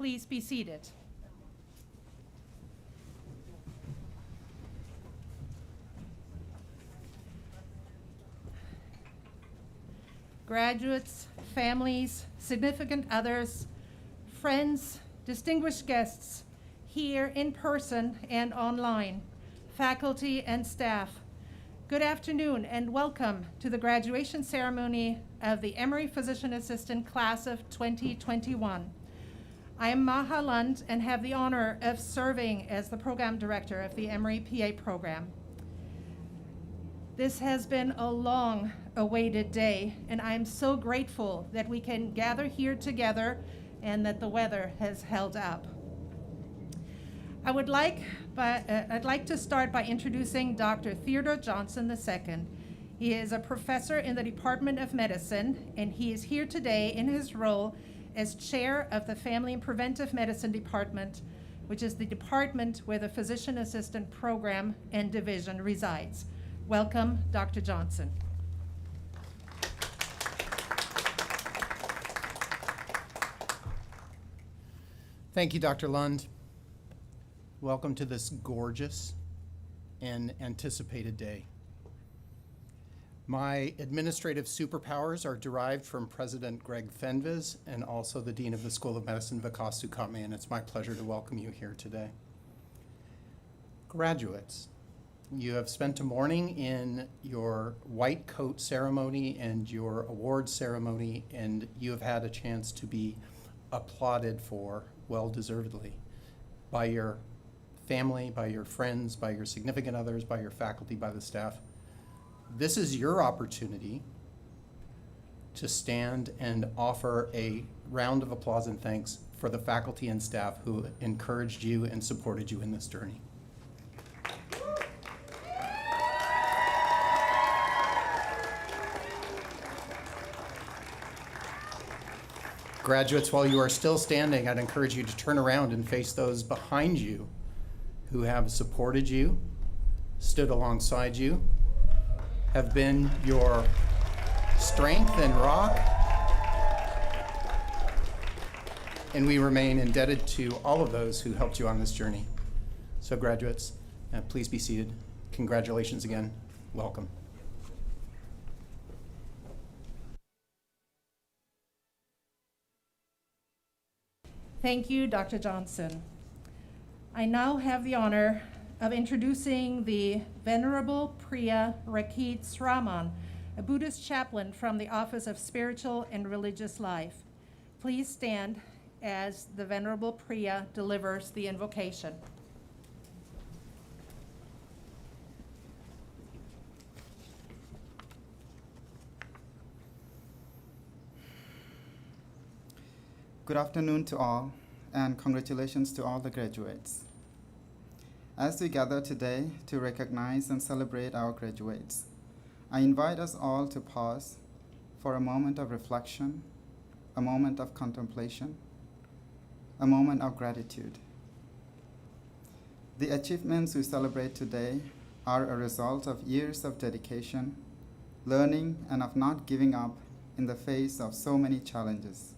please be seated. Graduates, families, significant others, friends, distinguished guests, here in person and online, faculty and staff, good afternoon and welcome to the graduation ceremony of the Emory Physician Assistant Class of 2021. I am Maha Lund and have the honor of serving as the Program Director of the Emory PA program. This has been a long-awaited day, and I am so grateful that we can gather here together and that the weather has held up. I'd like to start by introducing Dr. Theodore Johnson II. He is a professor in the Department of Medicine, and he is here today in his role as chair of the Family and Preventive Medicine Department, which is the department where the Physician Assistant Program and Division resides. Welcome, Dr. Johnson. Thank you, Dr. Lund. Welcome to this gorgeous and anticipated day. My administrative superpowers are derived from President Greg Fenves and also the Dean of the School of Medicine, Vikas Sukhatme, and it's my pleasure to welcome you here today. Graduates, you have spent a morning in your white coat ceremony and your award ceremony, and you have had a chance to be applauded for well-deservedly by your family, by your friends, by your significant others, by your faculty, by the staff. This is your opportunity to stand and offer a round of applause and thanks for the faculty and staff who encouraged you and supported you in this journey. Graduates, while you are still standing, I'd encourage you to turn around and face those behind you who have supported you, stood alongside you, have been your strength and rock, and we remain indebted to all of those who helped you on this journey. So graduates, please be seated. Congratulations again. Welcome. Thank you, Dr. Johnson. I now have the honor of introducing the Venerable Priya Rakit Sraman, a Buddhist chaplain from the Office of Spiritual and Religious Life. Please stand as the Venerable Priya delivers the invocation. Good afternoon to all, and congratulations to all the graduates. As we gather today to recognize and celebrate our graduates, I invite us all to pause for a moment of reflection, a moment of contemplation, a moment of gratitude. The achievements we celebrate today are a result of years of dedication, learning, and of not giving up in the face of so many challenges.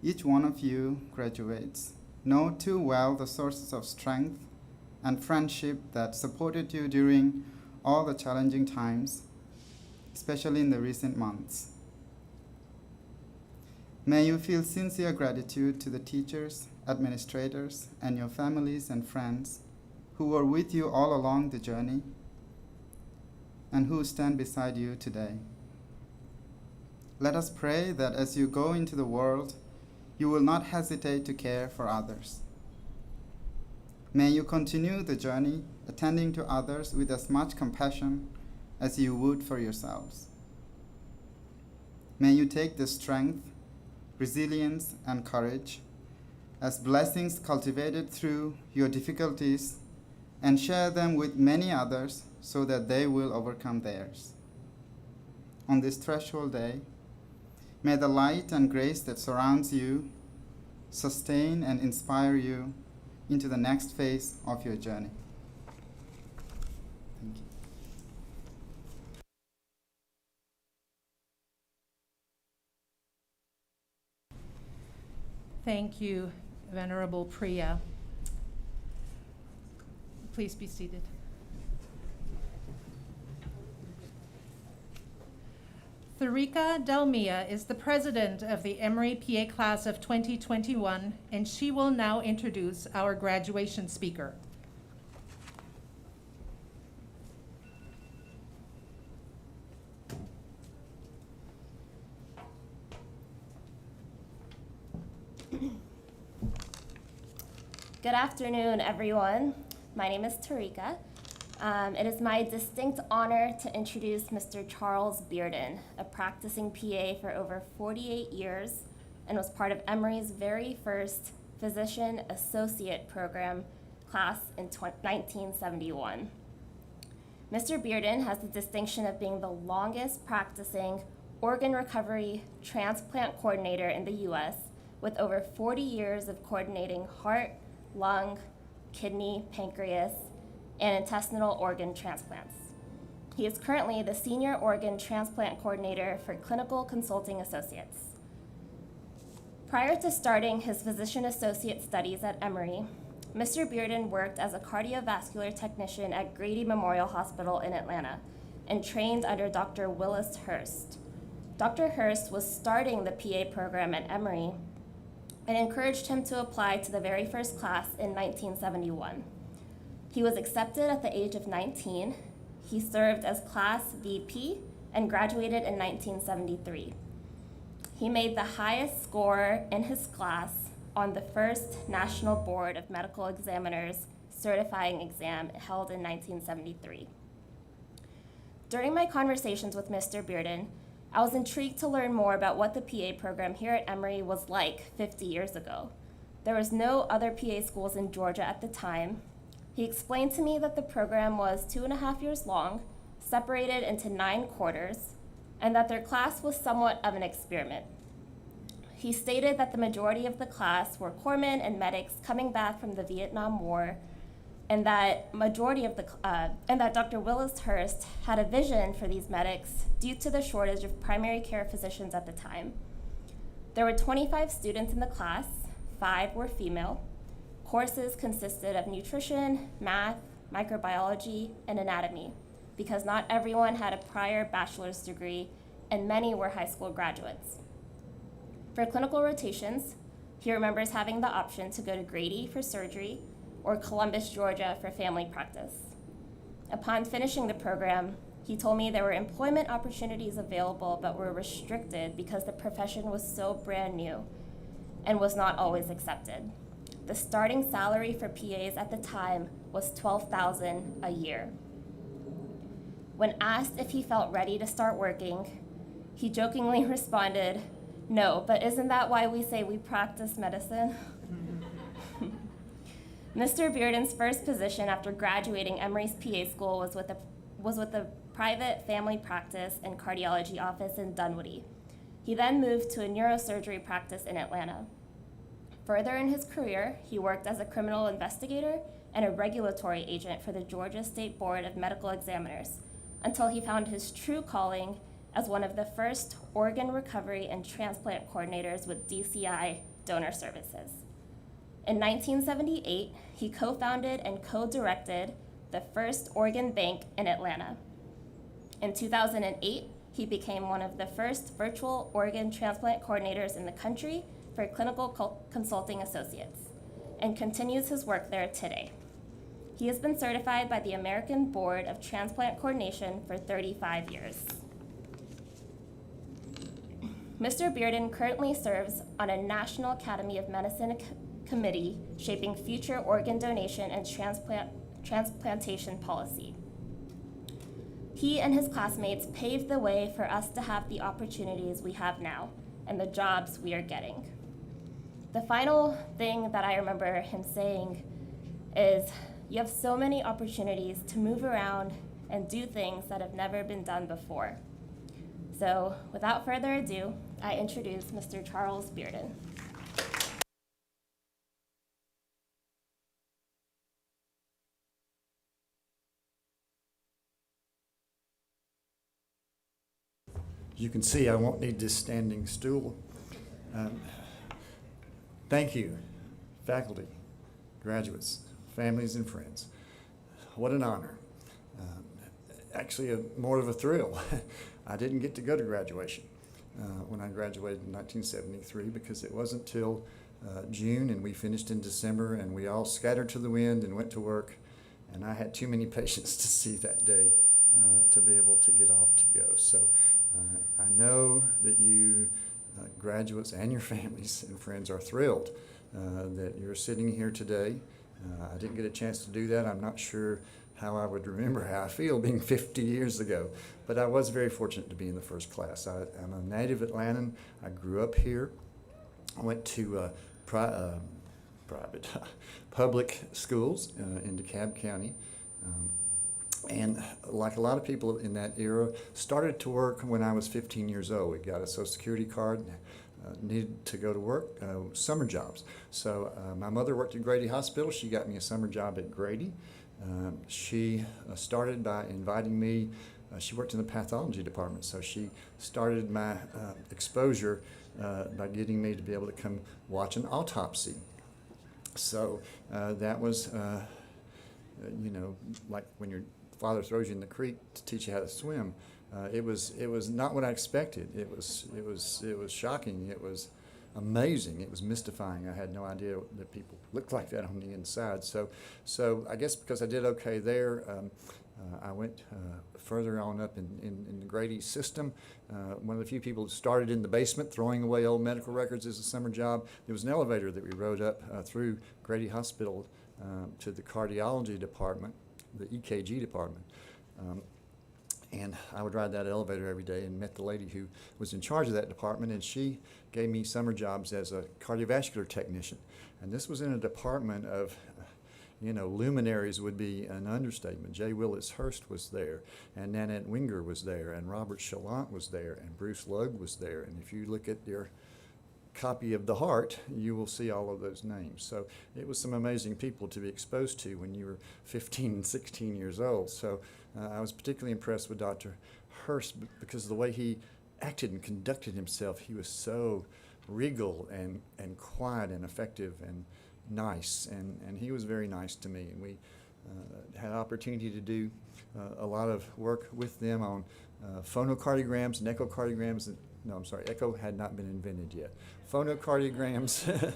Each one of you graduates know too well the sources of strength and friendship that supported you during all the challenging times, especially in the recent months. May you feel sincere gratitude to the teachers, administrators, and your families and friends who were with you all along the journey and who stand beside you today. Let us pray that as you go into the world, you will not hesitate to care for others. May you continue the journey, attending to others with as much compassion as you would for yourselves. May you take the strength, resilience, and courage as blessings cultivated through your difficulties and share them with many others so that they will overcome theirs. On this threshold day, may the light and grace that surrounds you sustain and inspire you into the next phase of your journey. Thank you. Thank you, Venerable Priya. Please be seated. Thurika Dalmia is the president of the Emory PA class of 2021, and she will now introduce our graduation speaker. Good afternoon, everyone. My name is Tarika. It is my distinct honor to introduce Mr. Charles Bearden, a practicing PA for over 48 years and was part of Emory's very first Physician Associate program class in 1971. Mr. Bearden has the distinction of being the longest practicing organ recovery transplant coordinator in the U.S., with over 40 years of coordinating heart, lung, kidney, pancreas, and intestinal organ transplants. He is currently the Senior Organ Transplant Coordinator for Clinical Consulting Associates. Prior to starting his Physician Associate studies at Emory, Mr. Bearden worked as a cardiovascular technician at Grady Memorial Hospital in Atlanta and trained under Dr. Willis Hurst. Dr. Hurst was starting the PA program at Emory and encouraged him to apply to the very first class in 1971. He was accepted at the age of 19. He served as class VP and graduated in 1973. He made the highest score in his class on the first National Board of Medical Examiners certifying exam held in 1973. During my conversations with Mr. Bearden, I was intrigued to learn more about what the PA program here at Emory was like 50 years ago. There was no other PA schools in Georgia at the time. He explained to me that the program was 2.5 years long, separated into 9 quarters, and that their class was somewhat of an experiment. He stated that the majority of the class were corpsmen and medics coming back from the Vietnam War, and that Dr. Willis Hurst had a vision for these medics due to the shortage of primary care physicians at the time. There were 25 students in the class, 5 were female. Courses consisted of nutrition, math, microbiology, and anatomy, because not everyone had a prior bachelor's degree and many were high school graduates. For clinical rotations, he remembers having the option to go to Grady for surgery or Columbus, Georgia for family practice. Upon finishing the program, he told me there were employment opportunities available but were restricted because the profession was so brand new and was not always accepted. The starting salary for PAs at the time was $12,000 a year. When asked if he felt ready to start working, he jokingly responded, "No, but isn't that why we say we practice medicine?" Mr. Bearden's first position after graduating Emory's PA school was with a private family practice and cardiology office in Dunwoody. He then moved to a neurosurgery practice in Atlanta. Further in his career, he worked as a criminal investigator and a regulatory agent for the Georgia State Board of Medical Examiners until he found his true calling as one of the first organ recovery and transplant coordinators with DCI Donor Services. In 1978, he co-founded and co-directed the first organ bank in Atlanta. In 2008, he became one of the first virtual organ transplant coordinators in the country for Clinical Consulting Associates, and continues his work there today. He has been certified by the American Board of Transplant Coordination for 35 years. Mr. Bearden currently serves on a National Academy of Medicine committee shaping future organ donation and transplantation policy. He and his classmates paved the way for us to have the opportunities we have now and the jobs we are getting. The final thing that I remember him saying is, "You have so many opportunities to move around and do things that have never been done before." So without further ado, I introduce Mr. Charles Bearden. You can see I won't need this standing stool. Thank you, faculty, graduates, families, and friends. What an honor. Actually, more of a thrill. I didn't get to go to graduation when I graduated in 1973 because it wasn't till June, and we finished in December, and we all scattered to the wind and went to work, and I had too many patients to see that day to be able to get off to go. So I know that you graduates and your families and friends are thrilled that you're sitting here today. I didn't get a chance to do that. I'm not sure how I would remember how I feel being 50 years ago, but I was very fortunate to be in the first class. I'm a native Atlantan. I grew up here. I went to private public schools in DeKalb County. And like a lot of people in that era, started to work when I was 15 years old. We got a Social Security card, needed to go to work, summer jobs. So my mother worked at Grady Hospital. She got me a summer job at Grady. She started by inviting me. She worked in the pathology department, so she started my exposure by getting me to be able to come watch an autopsy. So that was, like when your father throws you in the creek to teach you how to swim. It was not what I expected. It was shocking. It was amazing. It was mystifying. I had no idea that people looked like that on the inside. So I guess because I did okay there, I went further on up in the Grady system. One of the few people who started in the basement throwing away old medical records as a summer job. There was an elevator that we rode up through Grady Hospital to the cardiology department, the EKG department. And I would ride that elevator every day and met the lady who was in charge of that department, and she gave me summer jobs as a cardiovascular technician. And this was in a department of, luminaries would be an understatement. J. Willis Hurst was there, and Nanette Winger was there, and Robert Chalant was there, and Bruce Logue was there. And if you look at their copy of The Heart, you will see all of those names. So it was some amazing people to be exposed to when you were 15 and 16 years old. So I was particularly impressed with Dr. Hurst because of the way he acted and conducted himself. He was so regal and quiet and effective and nice, and he was very nice to me. And we had opportunity to do a lot of work with them on phonocardiograms and echocardiograms. No, I'm sorry, echo had not been invented yet. Phonocardiograms,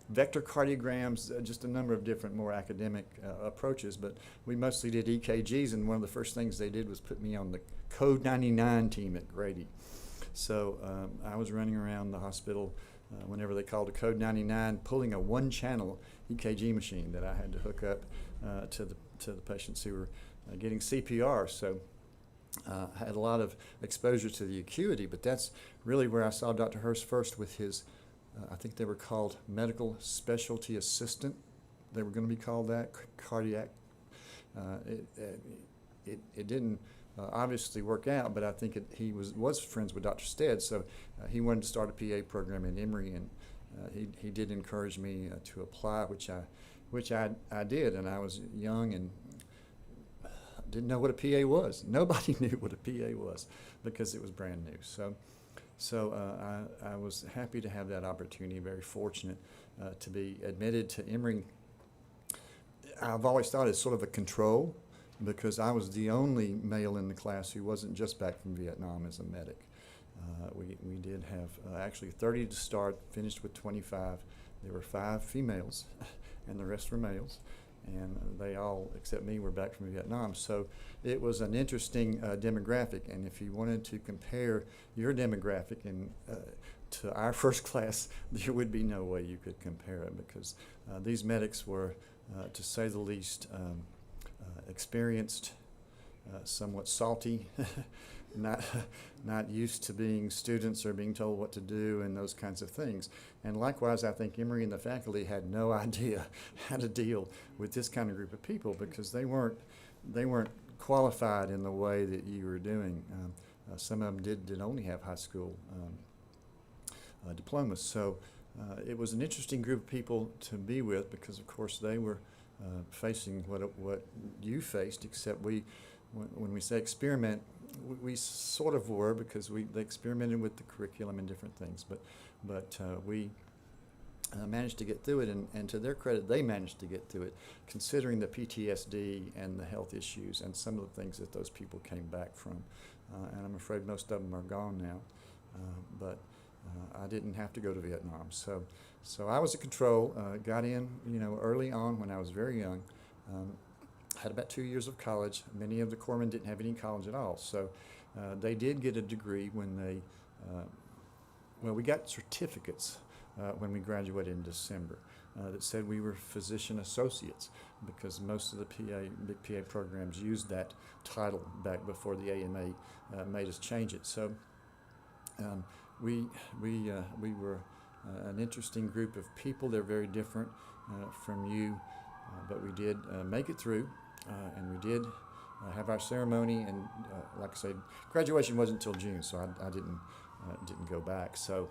vector cardiograms, just a number of different more academic approaches, but we mostly did EKGs, and one of the first things they did was put me on the Code 99 team at Grady. So I was running around the hospital whenever they called a Code 99, pulling a one-channel EKG machine that I had to hook up to the patients who were getting CPR. So I had a lot of exposure to the acuity, but that's really where I saw Dr. Hurst first with his, I think they were called medical specialty assistant. They were going to be called that, cardiac. It didn't obviously work out, but I think he was friends with Dr. Stead, so he wanted to start a PA program in Emory, and he did encourage me to apply, which I did, and I was young and didn't know what a PA was. Nobody knew what a PA was because it was brand new. So I was happy to have that opportunity, very fortunate to be admitted to Emory. I've always thought it's sort of a control because I was the only male in the class who wasn't just back from Vietnam as a medic. We did have actually 30 to start, finished with 25. There were 5 females and the rest were males. And they all, except me, were back from Vietnam. So it was an interesting demographic. And if you wanted to compare your demographic to our first class, there would be no way you could compare it because these medics were, to say the least, experienced, somewhat salty, not used to being students or being told what to do and those kinds of things. And likewise, I think Emory and the faculty had no idea how to deal with this kind of group of people because they weren't qualified in the way that you were doing. Some of them did only have high school diplomas. So it was an interesting group of people to be with because, of course, they were facing what you faced, except when we say experiment, we sort of were because they experimented with the curriculum and different things, but we managed to get through it, and to their credit, they managed to get through it, considering the PTSD and the health issues and some of the things that those people came back from. And I'm afraid most of them are gone now, but I didn't have to go to Vietnam. So I was a control, got in, early on when I was very young. Had about 2 years of college. Many of the corpsmen didn't have any college at all, so they did get a degree when they, we got certificates when we graduated in December that said we were physician associates, because most of the big PA programs used that title back before the AMA made us change it. So we were an interesting group of people. They're very different from you, but we did make it through, and we did have our ceremony. And like I said, graduation wasn't until June, so I didn't go back. So,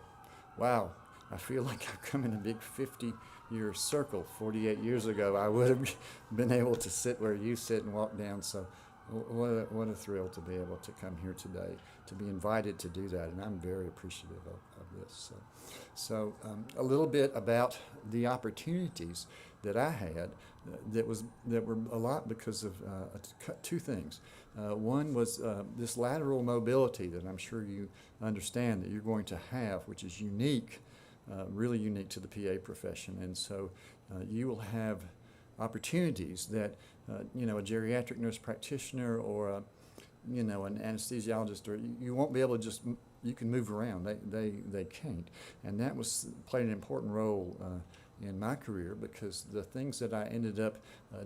wow. I feel like I've come in a big 50-year circle. 48 years ago, I would have been able to sit where you sit and walk down. So what a thrill to be able to come here today, to be invited to do that. And I'm very appreciative of this. So a little bit about the opportunities that I had that were a lot because of two things. One was this lateral mobility that I'm sure you understand that you're going to have, which is unique. Really unique to the PA profession, and so you will have opportunities that a geriatric nurse practitioner or an anesthesiologist, or you won't be able to you can move around. They can't, and that played an important role in my career, because the things that I ended up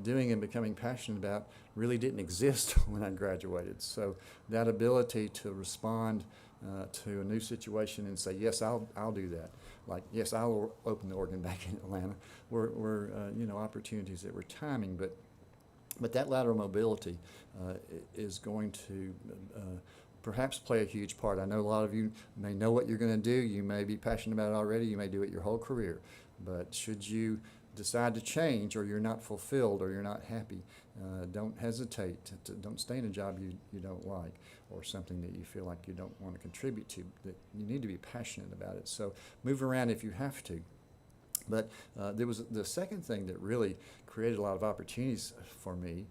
doing and becoming passionate about really didn't exist when I graduated. So that ability to respond to a new situation and say, yes, I'll do that. Like, yes, I'll open the organ back in Atlanta. Were opportunities that were timing, but that lateral mobility is going to perhaps play a huge part. I know a lot of you may know what you're going to do. You may be passionate about it already. You may do it your whole career. But should you decide to change, or you're not fulfilled, or you're not happy, don't hesitate. Don't stay in a job you don't like, or something that you feel like you don't want to contribute to. That you need to be passionate about it. So move around if you have to. But there was the second thing that really created a lot of opportunities for me,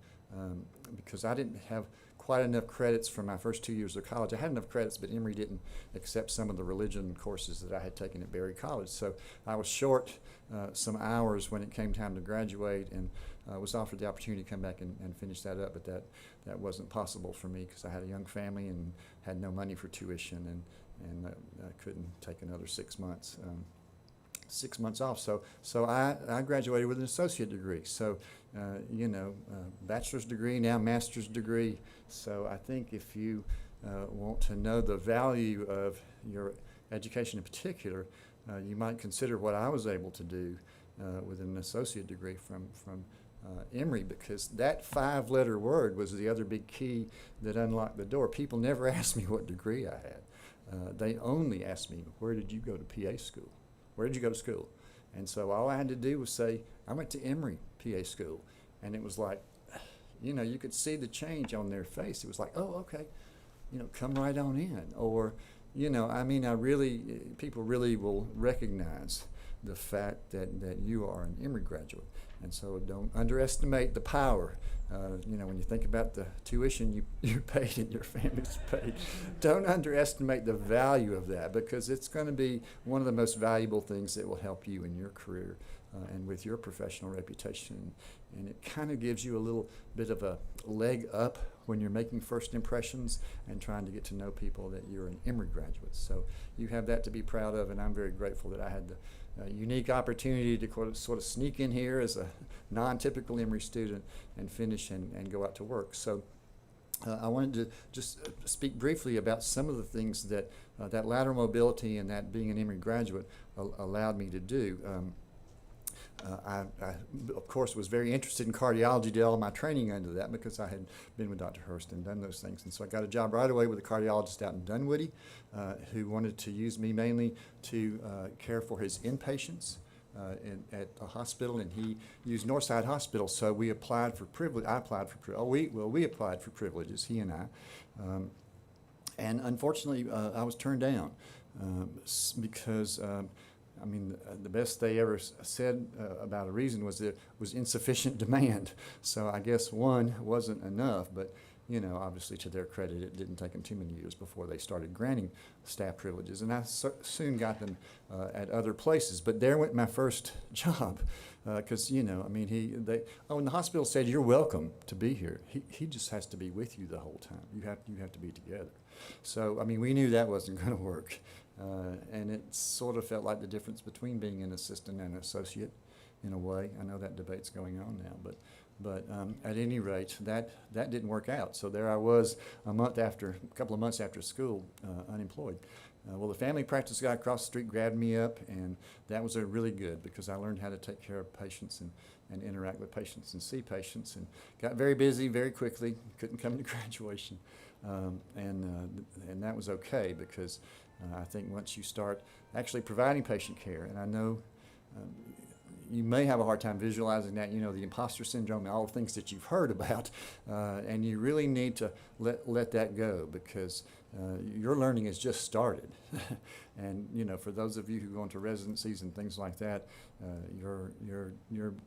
because I didn't have quite enough credits from my first 2 years of college. I had enough credits, but Emory didn't accept some of the religion courses that I had taken at Berry College. So I was short some hours when it came time to graduate, and was offered the opportunity to come back and finish that up, but that wasn't possible for me because I had a young family and had no money for tuition, and I couldn't take another 6 months. 6 months off. So I graduated with an associate degree. So, bachelor's degree, now master's degree. So I think if you want to know the value of your education in particular, you might consider what I was able to do with an associate degree from Emory, because that 5-letter word was the other big key that unlocked the door. People never asked me what degree I had. They only asked me, where did you go to PA school? Where did you go to school? And so all I had to do was say, I went to Emory PA school. And it was like, you could see the change on their face. It was like, oh, okay, come right on in. Or, people really will recognize the fact that you are an Emory graduate. And so don't underestimate the power. When you think about the tuition you're paid and your family's paid, don't underestimate the value of that, because it's going to be one of the most valuable things that will help you in your career and with your professional reputation. And it kind of gives you a little bit of a leg up when you're making first impressions and trying to get to know people that you're an Emory graduate. So you have that to be proud of, and I'm very grateful that I had the unique opportunity to sort of sneak in here as a non-typical Emory student and finish and go out to work. So I wanted to just speak briefly about some of the things that that lateral mobility and that being an Emory graduate allowed me to do. I, of course, was very interested in cardiology, did all my training under that because I had been with Dr. Hurst and done those things. And so I got a job right away with a cardiologist out in Dunwoody who wanted to use me mainly to care for his inpatients at a hospital, and he used Northside Hospital. So we applied for privilege. I applied for we applied for privileges, he and I. And unfortunately, I was turned down because I mean, the best they ever said about a reason was that it was insufficient demand. So I guess one wasn't enough, but you know, obviously to their credit, it didn't take them too many years before they started granting staff privileges, and I soon got them at other places. But there went my first job, because you know, I mean, and the hospital said, "You're welcome to be here. He just has to be with you the whole time. You have to be together." So I mean, we knew that wasn't going to work, and it sort of felt like the difference between being an assistant and an associate, in a way. I know that debate's going on now, but at any rate, that didn't work out. So there I was a couple of months after school, unemployed. Well, the family practice guy across the street grabbed me up, and that was really good because I learned how to take care of patients and interact with patients and see patients, and got very busy very quickly. Couldn't come to graduation, and that was okay because I think once you start actually providing patient care, and I know you may have a hard time visualizing that, you know, the imposter syndrome and all the things that you've heard about, and you really need to let that go because your learning has just started. And, you know, for those of you who go into residencies and things like that, your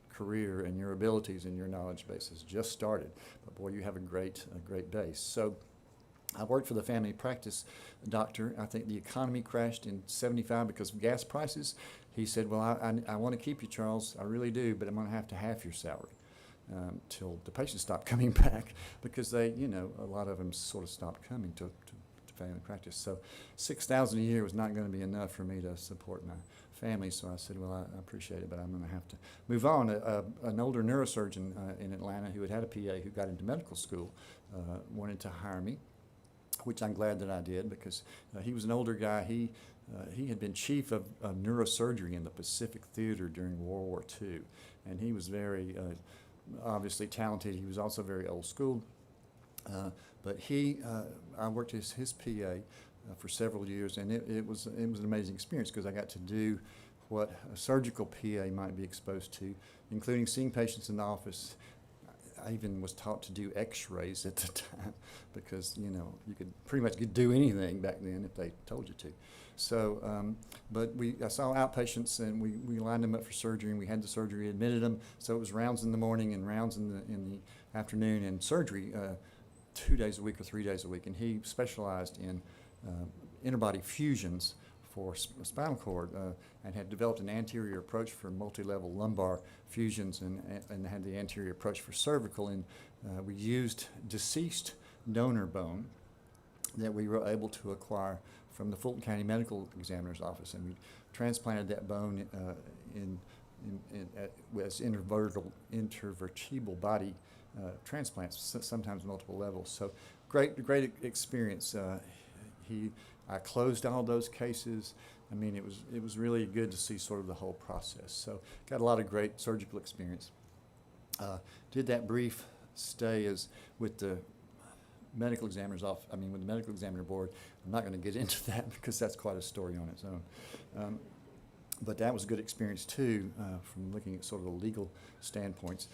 career and your abilities and your knowledge base has just started. But boy, you have a great base. So I worked for the family practice doctor. I think the economy crashed in '75 because of gas prices. He said, "Well, I want to keep you, Charles. I really do, but I'm going to have to half your salary till the patients stop coming back because they, you know, a lot of them sort of stopped coming to family practice. So $6,000 a year was not going to be enough for me to support my family. So I said, well, I appreciate it, but I'm going to have to move on. An older neurosurgeon in Atlanta who had a PA who got into medical school wanted to hire me, which I'm glad that I did because he was an older guy. He had been chief of neurosurgery in the Pacific Theater during World War II, and he was very obviously talented. He was also very old school, but I worked as his PA for several years, and it was an amazing experience because I got to do what a surgical PA might be exposed to, including seeing patients in the office. I even was taught to do x-rays at the time because, you know, you could pretty much do anything back then if they told you to. So, but I saw outpatients and we lined them up for surgery, and we had the surgery, admitted them. So it was rounds in the morning and rounds in the afternoon, and surgery 2 days a week or 3 days a week. And he specialized in interbody fusions for spinal cord and had developed an anterior approach for multi-level lumbar fusions and had the anterior approach for cervical. And we used deceased donor bone that we were able to acquire from the Fulton County Medical Examiner's Office, and we transplanted that bone as intervertebral body transplants, sometimes multiple levels. So great experience. I closed all those cases. I mean, it was really good to see sort of the whole process. So got a lot of great surgical experience. Did that brief stay with the medical examiner's office. I mean, with the medical examiner board. I'm not going to get into that because that's quite a story on its own. But that was a good experience too, from looking at sort of the legal standpoints.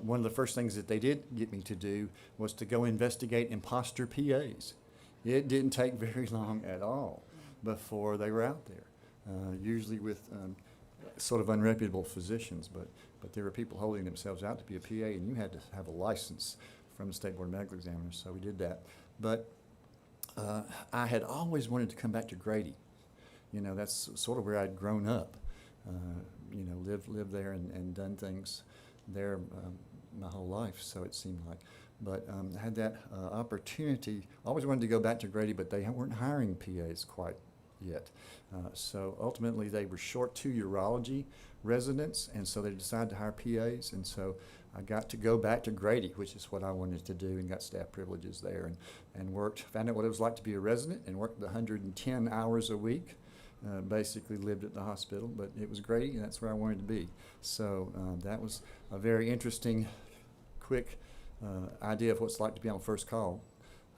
One of the first things that they did get me to do was to go investigate imposter PAs. It didn't take very long at all before they were out there, usually with sort of unreputable physicians, but there were people holding themselves out to be a PA, and you had to have a license from the State Board of Medical Examiners, so we did that. But I had always wanted to come back to Grady. You know, that's sort of where I'd grown up, you know, lived there and done things there my whole life, so it seemed like. But I had that opportunity. Always wanted to go back to Grady, but they weren't hiring PAs quite yet. So ultimately they were short 2 urology residents, and so they decided to hire PAs, and so I got to go back to Grady, which is what I wanted to do, and got staff privileges there and worked, found out what it was like to be a resident, and worked 110 hours a week. Basically lived at the hospital, but it was Grady, and that's where I wanted to be. So that was a very interesting, quick idea of what it's like to be on first call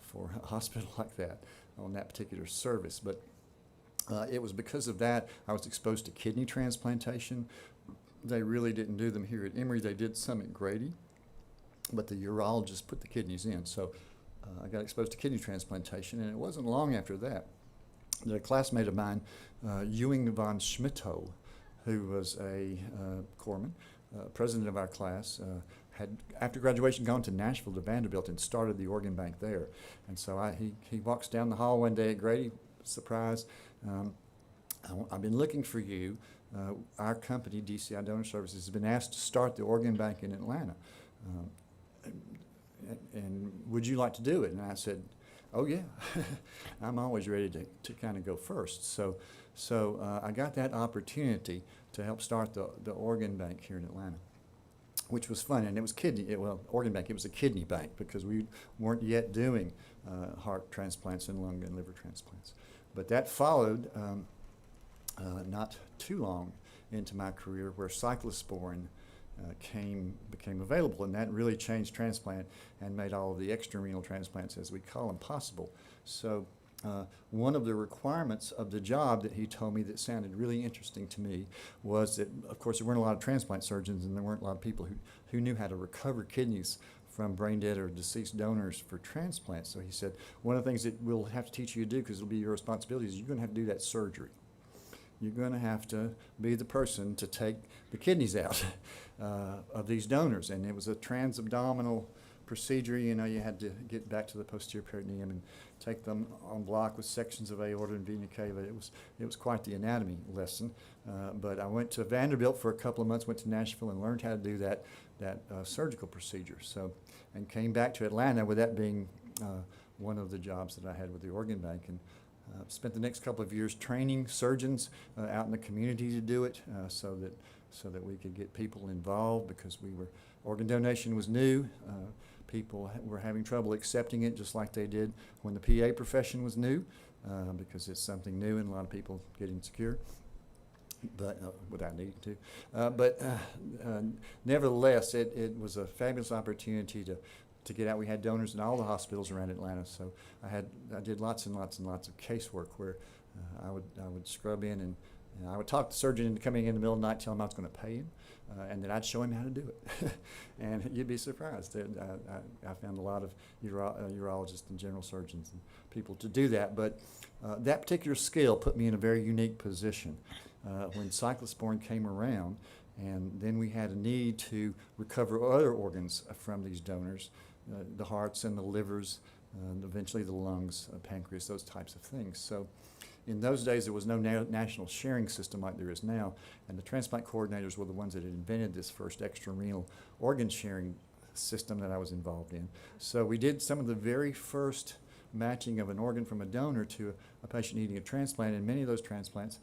for a hospital like that on that particular service. But it was because of that I was exposed to kidney transplantation. They really didn't do them here at Emory. They did some at Grady, but the urologist put the kidneys in. So I got exposed to kidney transplantation, and it wasn't long after that that a classmate of mine, Ewing von Schmittou, who was a corpsman, president of our class, had, after graduation, gone to Nashville to Vanderbilt and started the organ bank there. And so he walks down the hall one day at Grady, surprise, I've been looking for you. Our company, DCI Donor Services, has been asked to start the organ bank in Atlanta. And would you like to do it? And I said, oh yeah, I'm always ready to kind of go first. So I got that opportunity to help start the organ bank here in Atlanta, which was fun. And it was organ bank, it was a kidney bank because we weren't yet doing heart transplants and lung and liver transplants. But that followed not too long into my career where cyclosporin became available, and that really changed transplant and made all of the extrarenal transplants, as we call them, possible. So one of the requirements of the job that he told me that sounded really interesting to me was that, of course, there weren't a lot of transplant surgeons and there weren't a lot of people who knew how to recover kidneys from brain dead or deceased donors for transplants. So he said, one of the things that we'll have to teach you to do, because it'll be your responsibility, is you're going to have to do that surgery. You're going to have to be the person to take the kidneys out of these donors. And it was a transabdominal procedure. You know, you had to get back to the posterior peritoneum and take them en bloc with sections of aorta and vena cava. It was quite the anatomy lesson. But I went to Vanderbilt for a couple of months, went to Nashville and learned how to do that surgical procedure. So, and came back to Atlanta with that being one of the jobs that I had with the organ bank. And spent the next couple of years training surgeons out in the community to do it, so that we could get people involved, because organ donation was new. People were having trouble accepting it, just like they did when the PA profession was new, because it's something new and a lot of people get insecure, but without needing to. Nevertheless, it was a fabulous opportunity to get out. We had donors in all the hospitals around Atlanta, so I did lots and lots and lots of casework where I would scrub in and I would talk the surgeon into coming in the middle of the night, tell him I was going to pay him, and then I'd show him how to do it. And you'd be surprised. I found a lot of urologists and general surgeons and people to do that, but that particular skill put me in a very unique position. When cyclosporin came around, and then we had a need to recover other organs from these donors, the hearts and the livers, and eventually the lungs, pancreas, those types of things. So in those days, there was no national sharing system like there is now, and the transplant coordinators were the ones that had invented this first extrarenal organ sharing system that I was involved in. So we did some of the very first matching of an organ from a donor to a patient needing a transplant, and many of those transplants,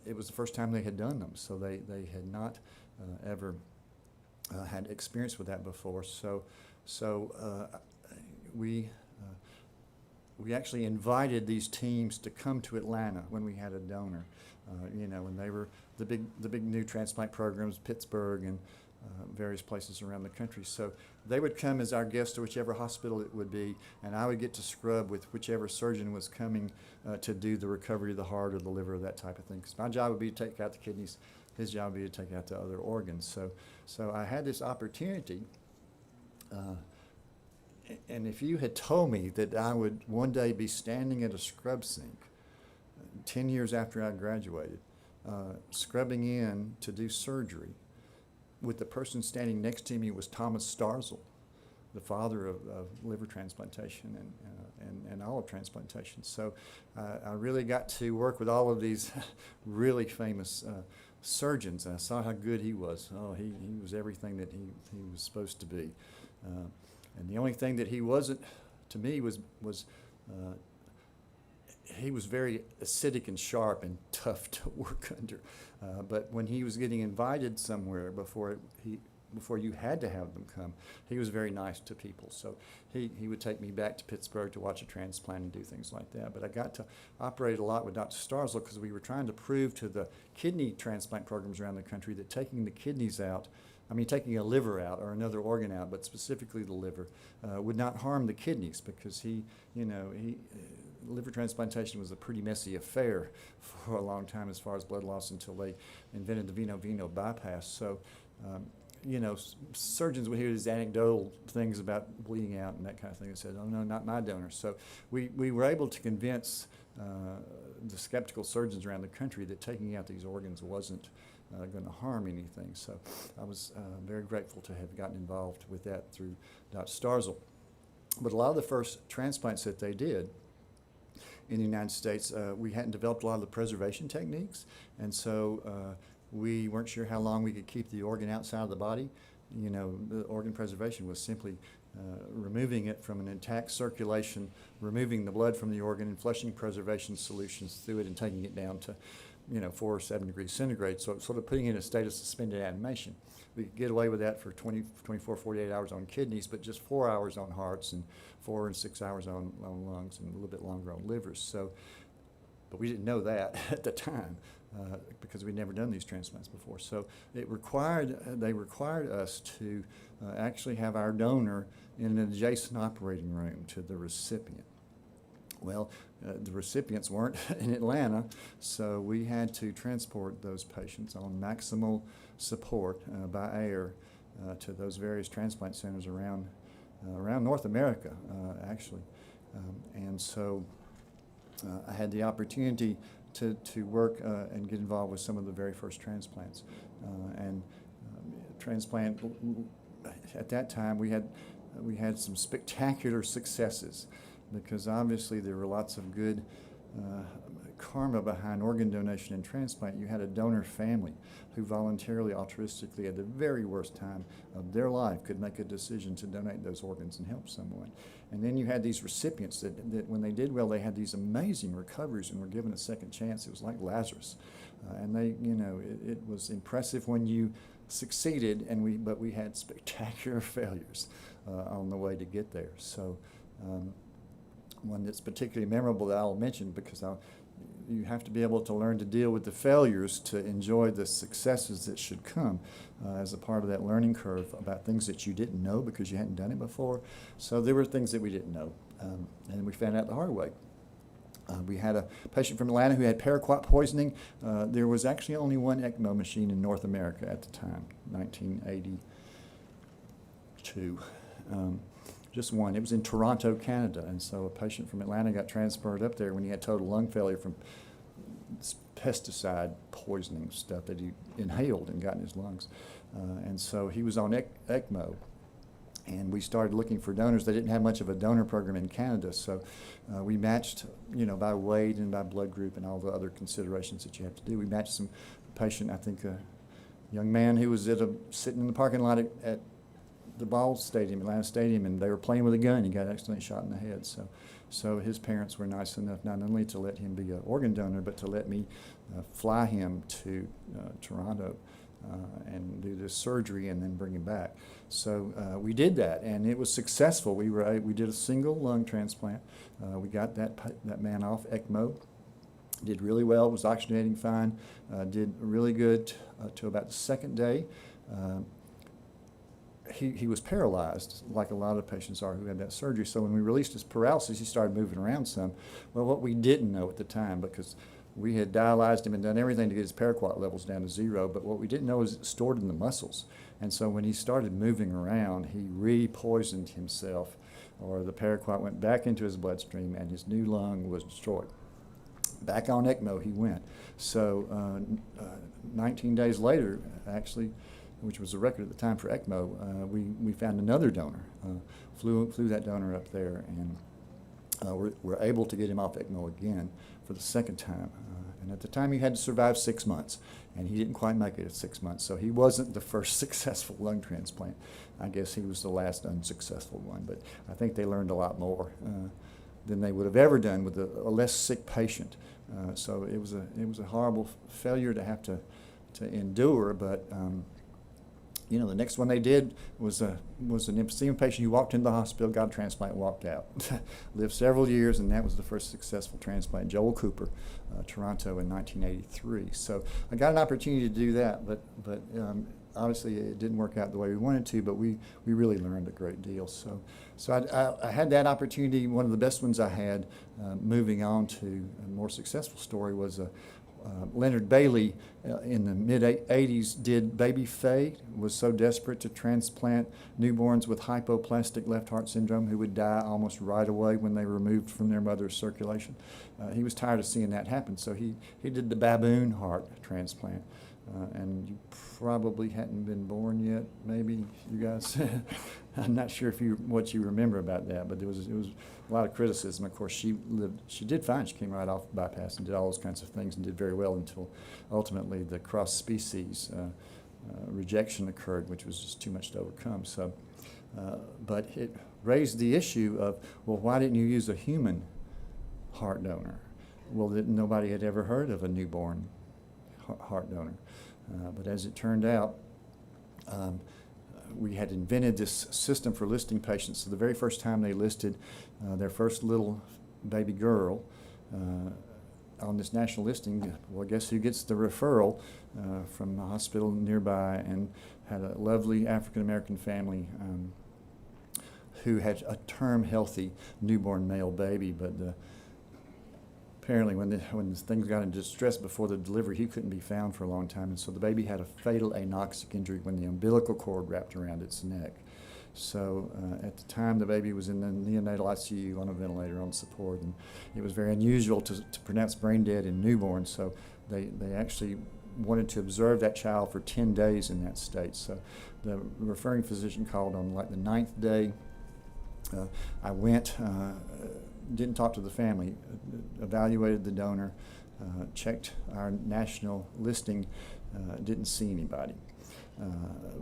it was the first time they had done them, so they had not ever had experience with that before. So we actually invited these teams to come to Atlanta when we had a donor. When they were the big new transplant programs, Pittsburgh and various places around the country. So they would come as our guests to whichever hospital it would be, and I would get to scrub with whichever surgeon was coming to do the recovery of the heart or the liver or that type of thing. Because my job would be to take out the kidneys, his job would be to take out the other organs. So I had this opportunity, and if you had told me that I would one day be standing at a scrub sink 10 years after I graduated, scrubbing in to do surgery, with the person standing next to me was Thomas Starzl, the father of liver transplantation and olive transplantation. So I really got to work with all of these really famous surgeons, and I saw how good he was. Oh, he was everything that he was supposed to be. And the only thing that he wasn't, to me, was he was very acidic and sharp and tough to work under. But when he was getting invited somewhere before you had to have them come, he was very nice to people. So he would take me back to Pittsburgh to watch a transplant and do things like that. But I got to operate a lot with Dr. Starzl because we were trying to prove to the kidney transplant programs around the country that taking the kidneys out, taking a liver out or another organ out, but specifically the liver, would not harm the kidneys, because liver transplantation was a pretty messy affair for a long time as far as blood loss until they invented the veno-veno bypass. So, surgeons would hear these anecdotal things about bleeding out and that kind of thing and said, oh no, not my donor. So we were able to convince the skeptical surgeons around the country that taking out these organs wasn't going to harm anything. So I was very grateful to have gotten involved with that through Dr. Starzl. But a lot of the first transplants that they did in the United States, we hadn't developed a lot of the preservation techniques, and so we weren't sure how long we could keep the organ outside of the body. You know, the organ preservation was simply removing it from an intact circulation, removing the blood from the organ, and flushing preservation solutions through it and taking it down to, 4 or 7 degrees centigrade. So it's sort of putting it in a state of suspended animation. We could get away with that for 24, 48 hours on kidneys, but just 4 hours on hearts and 4 and 6 hours on lungs and a little bit longer on livers. So, but we didn't know that at the time because we'd never done these transplants before. So they required us to actually have our donor in an adjacent operating room to the recipient. Well, the recipients weren't in Atlanta, so we had to transport those patients on maximal support by air to those various transplant centers around North America, actually. And so I had the opportunity to work and get involved with some of the very first transplants. Transplant, at that time, we had some spectacular successes, because obviously there were lots of good karma behind organ donation and transplant. You had a donor family who voluntarily, altruistically, at the very worst time of their life, could make a decision to donate those organs and help someone. And then you had these recipients that when they did well, they had these amazing recoveries and were given a second chance. It was like Lazarus. And they, it was impressive when you succeeded, but we had spectacular failures on the way to get there. So one that's particularly memorable that I'll mention, because you have to be able to learn to deal with the failures to enjoy the successes that should come as a part of that learning curve about things that you didn't know because you hadn't done it before. So there were things that we didn't know, and we found out the hard way. We had a patient from Atlanta who had paraquat poisoning. There was actually only one ECMO machine in North America at the time, 1982. Just one. It was in Toronto, Canada, and so a patient from Atlanta got transferred up there when he had total lung failure from pesticide poisoning stuff that he inhaled and got in his lungs. And so he was on ECMO, and we started looking for donors. They didn't have much of a donor program in Canada, so we matched, by weight and by blood group and all the other considerations that you have to do. We matched some patient, I think a young man who was sitting in the parking lot at the ball stadium, Atlanta Stadium, and they were playing with a gun. He got accidentally shot in the head. So his parents were nice enough not only to let him be an organ donor, but to let me fly him to Toronto and do this surgery and then bring him back. So we did that, and it was successful. We did a single lung transplant. We got that man off ECMO. Did really well. Was oxygenating fine. Did really good to about the second day. He was paralyzed, like a lot of patients are who had that surgery. So when we released his paralysis, he started moving around some. Well, what we didn't know at the time, because we had dialyzed him and done everything to get his paraquat levels down to 0, but what we didn't know is it's stored in the muscles. And so when he started moving around, he re-poisoned himself, or the paraquat went back into his bloodstream, and his new lung was destroyed. Back on ECMO he went. So 19 days later, actually, which was a record at the time for ECMO, we found another donor, flew that donor up there, and we're able to get him off ECMO again for the second time. And at the time, he had to survive 6 months, and he didn't quite make it at 6 months. So he wasn't the first successful lung transplant. I guess he was the last unsuccessful one, but I think they learned a lot more than they would have ever done with a less sick patient. So it was a horrible failure to have to endure, but the next one they did was an emphysema patient who walked into the hospital, got a transplant, walked out. Lived several years, and that was the first successful transplant. Joel Cooper, Toronto in 1983. So I got an opportunity to do that, but obviously it didn't work out the way we wanted to, but we really learned a great deal. So I had that opportunity. One of the best ones I had moving on to a more successful story was Leonard Bailey in the mid-'80s did Baby Faye, was so desperate to transplant newborns with hypoplastic left heart syndrome who would die almost right away when they were removed from their mother's circulation. He was tired of seeing that happen, so he did the baboon heart transplant. And you probably hadn't been born yet, maybe, you guys. I'm not sure what you remember about that, but it was a lot of criticism. Of course, she did fine. She came right off bypass and did all those kinds of things and did very well until ultimately the cross-species rejection occurred, which was just too much to overcome. So, but it raised the issue of, well, why didn't you use a human heart donor? Well, nobody had ever heard of a newborn heart donor. But as it turned out, we had invented this system for listing patients. So the very first time they listed their first little baby girl on this national listing, well, guess who gets the referral from the hospital nearby, and had a lovely African-American family who had a term healthy newborn male baby, but apparently when things got into distress before the delivery, he couldn't be found for a long time, and so the baby had a fatal anoxic injury when the umbilical cord wrapped around its neck. So at the time, the baby was in the neonatal ICU on a ventilator on support, and it was very unusual to pronounce brain dead in newborns, so they actually wanted to observe that child for 10 days in that state. So the referring physician called on like the 9th day. I went, didn't talk to the family, evaluated the donor, checked our national listing, didn't see anybody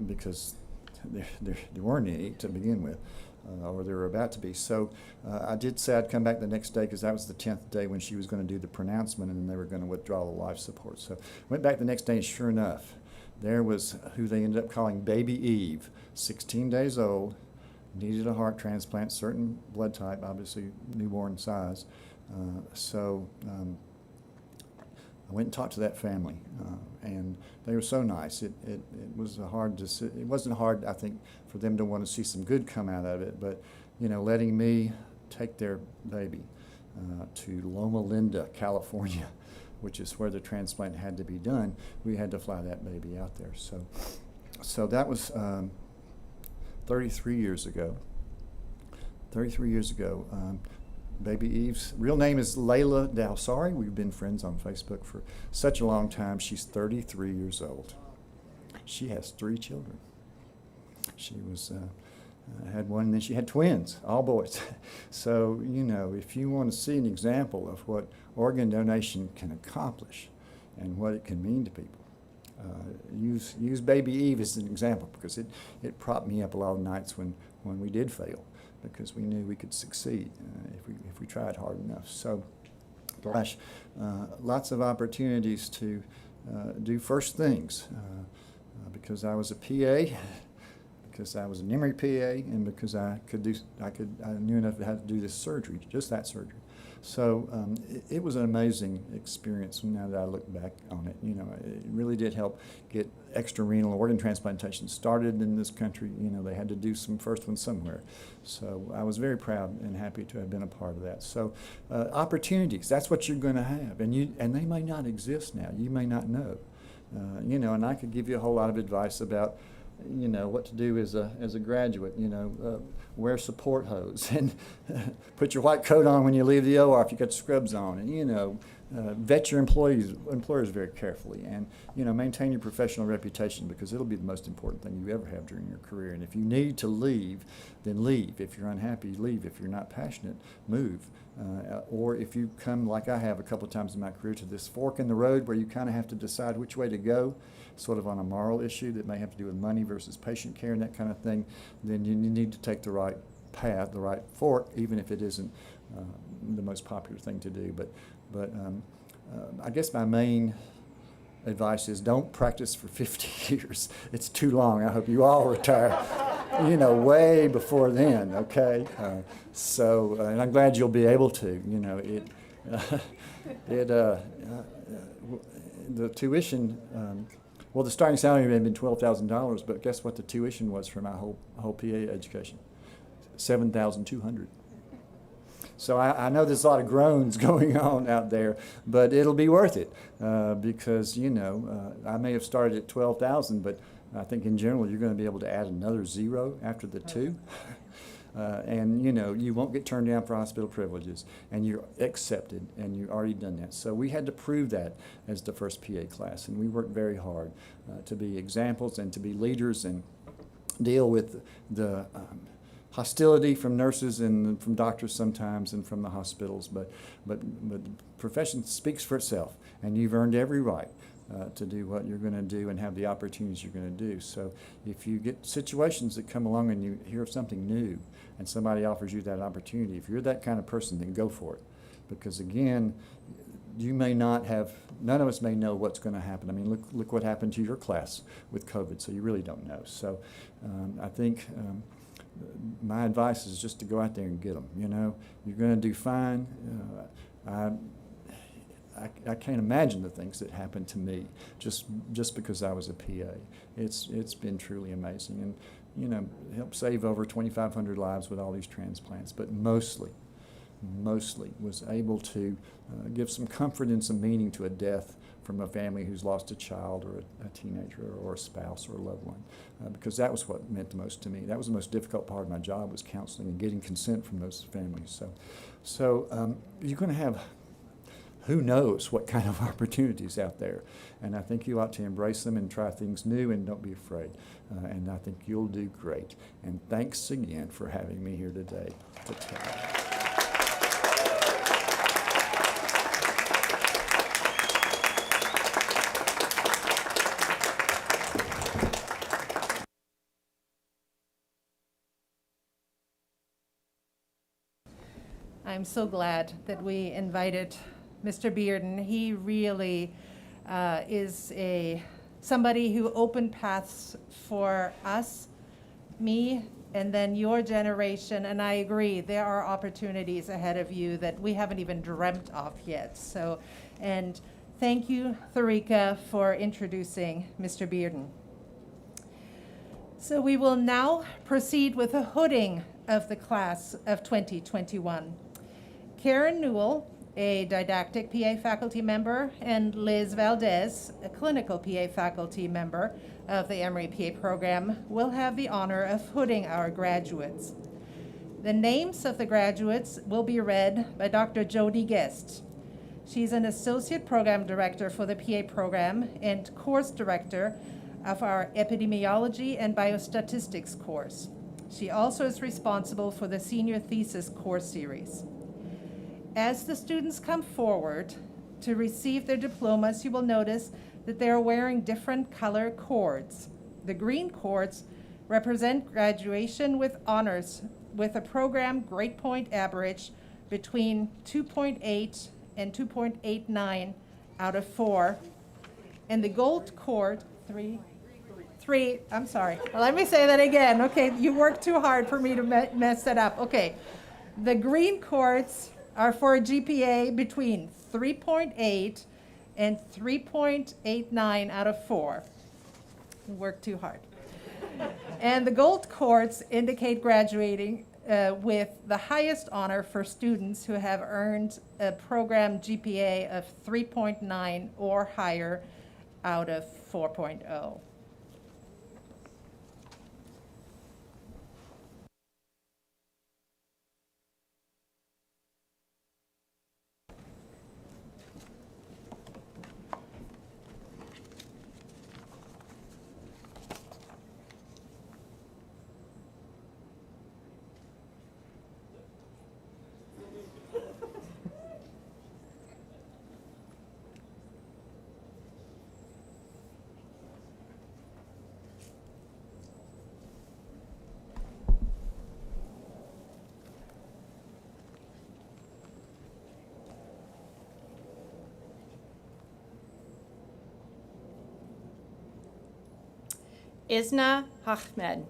because there weren't any to begin with, or there were about to be. So I did say I'd come back the next day because that was the 10th day when she was going to do the pronouncement and then they were going to withdraw the life support. So went back the next day and sure enough, there was who they ended up calling Baby Eve, 16 days old, needed a heart transplant, certain blood type, obviously newborn size. I went and talked to that family, and they were so nice. It was it wasn't hard, I think, for them to want to see some good come out of it, but letting me take their baby to Loma Linda, California, which is where the transplant had to be done. We had to fly that baby out there. So that was 33 years ago. 33 years ago. Baby Eve's real name is Layla Dowsari. We've been friends on Facebook for such a long time. She's 33 years old. She has 3 children. She was had one, and then she had twins, all boys. So, if you want to see an example of what organ donation can accomplish and what it can mean to people, use Baby Eve as an example, because it propped me up a lot of nights when we did fail, because we knew we could succeed if we tried hard enough. So, gosh, lots of opportunities to do first things, because I was a PA, because I was an Emory PA, and because I knew enough how to do this surgery, just that surgery. So it was an amazing experience now that I look back on it. It really did help get extrarenal organ transplantation started in this country. They had to do some first ones somewhere. So I was very proud and happy to have been a part of that. So opportunities, that's what you're going to have. And they may not exist now. You may not know. And I could give you a whole lot of advice about what to do as a graduate, wear support hose and put your white coat on when you leave the OR if you got scrubs on, and, vet your employers very carefully, and, maintain your professional reputation, because it'll be the most important thing you ever have during your career. And if you need to leave, then leave. If you're unhappy, leave. If you're not passionate, move. Or if you come, like I have a couple of times in my career, to this fork in the road where you kind of have to decide which way to go, sort of on a moral issue that may have to do with money versus patient care and that kind of thing, then you need to take the right path, the right fork, even if it isn't the most popular thing to do. But I guess my main advice is don't practice for 50 years. It's too long. I hope you all retire, way before then, okay? And I'm glad you'll be able to. The tuition, the starting salary had been $12,000, but guess what the tuition was for my whole PA education? $7,200. So I know there's a lot of groans going on out there, but it'll be worth it because, you know, I may have started at 12,000, but I think in general you're going to be able to add another 0 after the 2. And, you know, you won't get turned down for hospital privileges, and you're accepted, and you've already done that. So we had to prove that as the first PA class, and we worked very hard to be examples and to be leaders and deal with the hostility from nurses and from doctors sometimes and from the hospitals. But the profession speaks for itself, and you've earned every right to do what you're going to do and have the opportunities you're going to do. So if you get situations that come along and you hear of something new and somebody offers you that opportunity, if you're that kind of person, then go for it. Because again, you may not have, none of us may know what's going to happen. I mean, look what happened to your class with COVID, so you really don't know. So I think my advice is just to go out there and get them. You know, you're going to do fine. I can't imagine the things that happened to me just because I was a PA. It's been truly amazing, and you know, helped save over 2,500 lives with all these transplants. But mostly was able to give some comfort and some meaning to a death from a family who's lost a child or a teenager or a spouse or a loved one, because that was what meant the most to me. That was the most difficult part of my job, was counseling and getting consent from those families. So you're going to have who knows what kind of opportunities out there. And I think you ought to embrace them and try things new and don't be afraid. And I think you'll do great. And thanks again for having me here today to tell you. I'm so glad that we invited Mr. Bearden. He really is somebody who opened paths for us, me, and then your generation. And I agree, there are opportunities ahead of you that we haven't even dreamt of yet. So, and thank you, Tharika, for introducing Mr. Bearden. So we will now proceed with a hooding of the class of 2021. Karen Newell, a didactic PA faculty member, and Liz Valdez, a clinical PA faculty member of the Emory PA program, will have the honor of hooding our graduates. The names of the graduates will be read by Dr. Jody Guest. She's an associate program director for the PA program and course director of our epidemiology and biostatistics course. She also is responsible for the senior thesis course series. As the students come forward to receive their diplomas, you will notice that they are wearing different color cords. The green cords represent graduation with honors with a program grade point average between 2.8 and 2.89 out of 4. And the gold cord, three, I'm sorry. Well, let me say that again. Okay, you worked too hard for me to mess that up. Okay, the green cords are for a GPA between 3.8 and 3.89 out of 4. You worked too hard. And the gold cords indicate graduating with the highest honor for students who have earned a program GPA of 3.9 or higher out of 4.0. Isna Ahmed.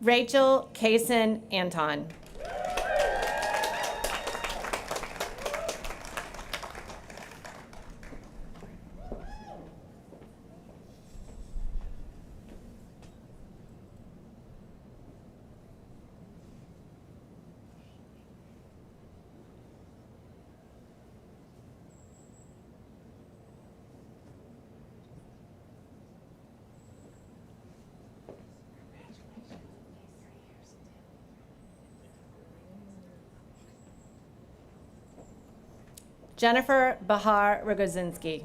Rachel Kaysen Anton. Jennifer Bahar Rogozinski.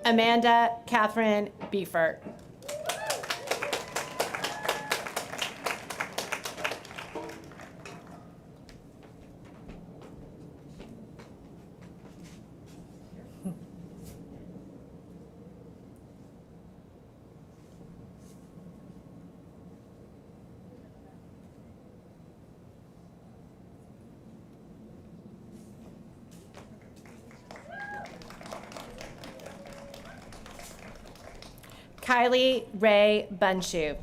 Amanda Catherine Beefert. Kylie Ray Bunshu.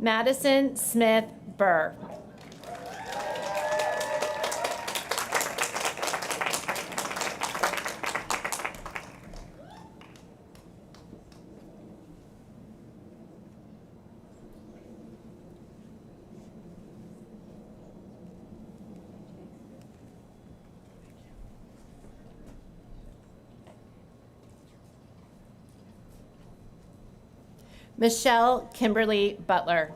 Madison Smith Burr. Michelle Kimberly Butler.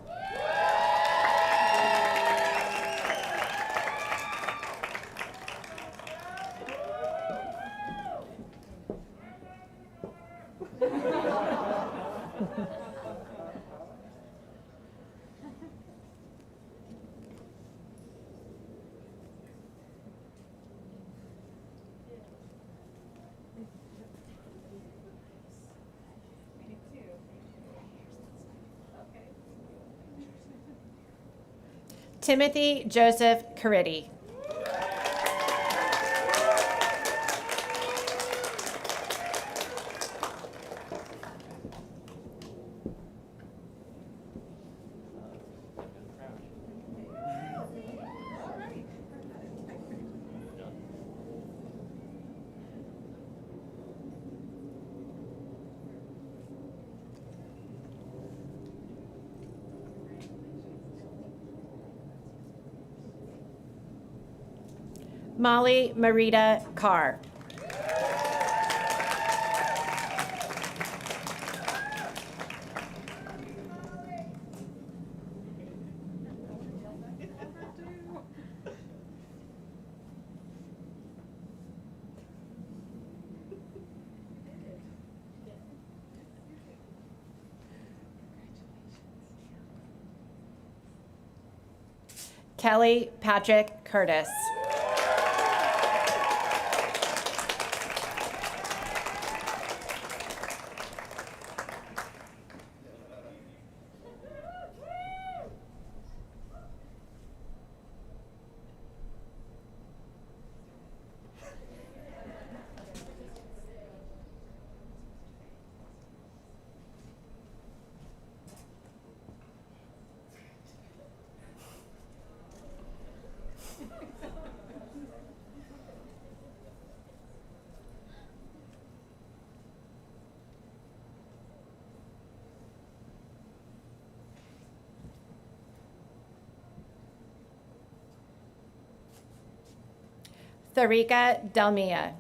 Timothy Joseph Caridi. Molly Marita Carr. Kelly Patrick Curtis. Tharika Delmia.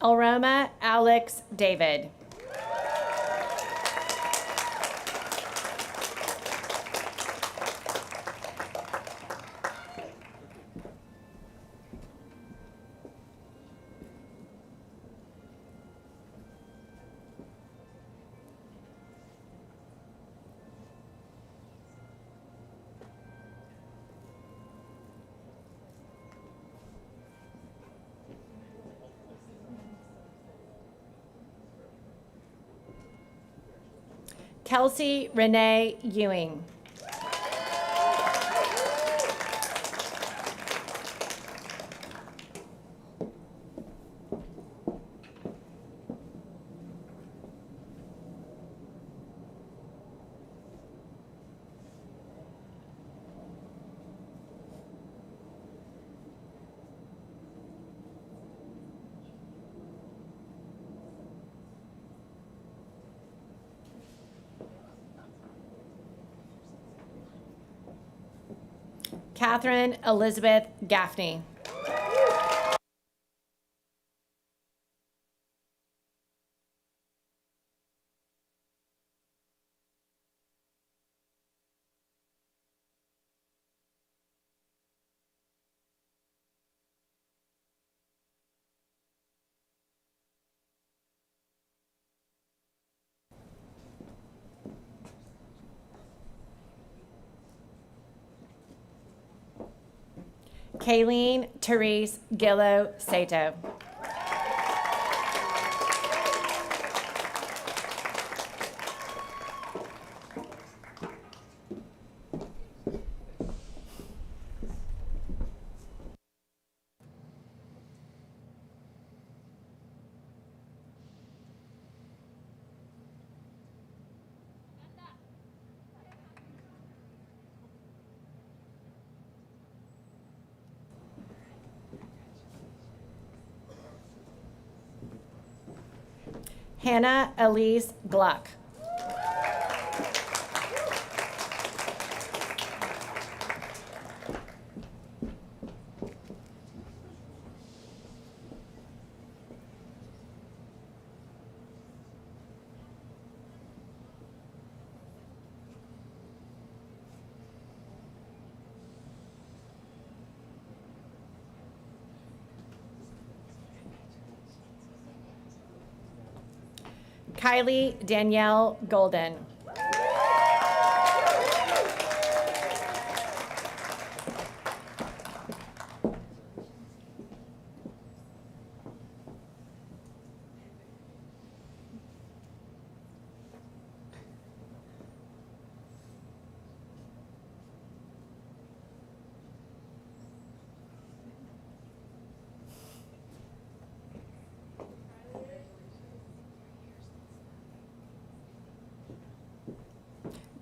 Elroma Alex David. Kelsey Renee Ewing. Catherine Elizabeth Gaffney. Kayleen Therese Gillo Sato. Hannah Elise Gluck. Kylie Danielle Golden.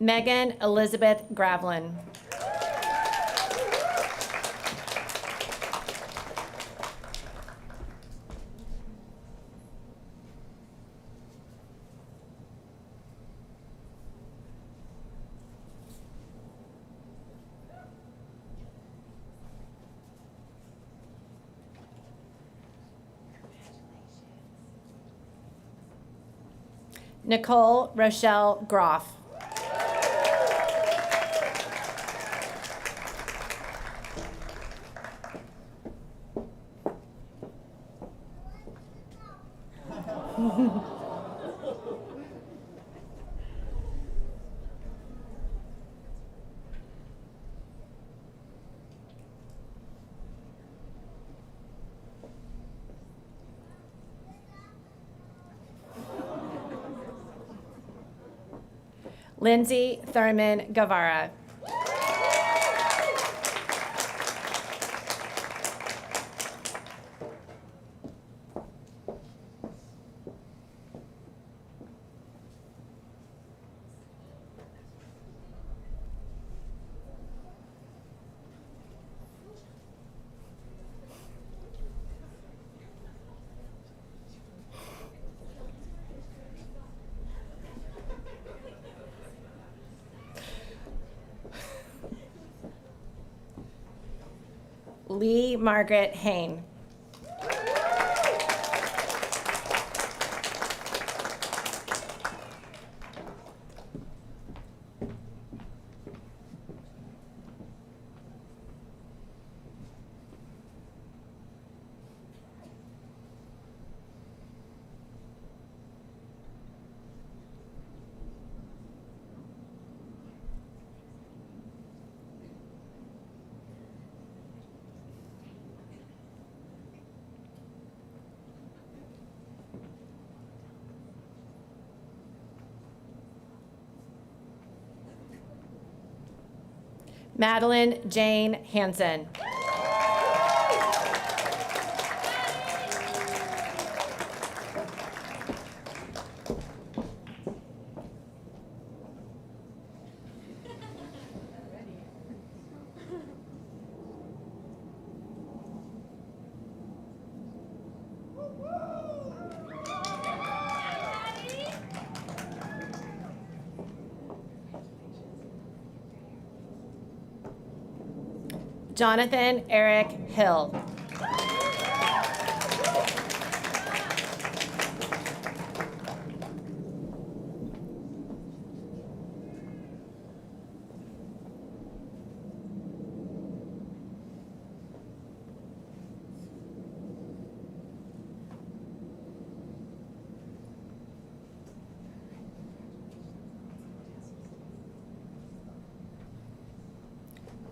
Megan Elizabeth Gravlin. Nicole Rochelle Groff. Lindsay Thurman Guevara. Lee Margaret Hain. Madeline Jane Hansen. Jonathan Eric Hill.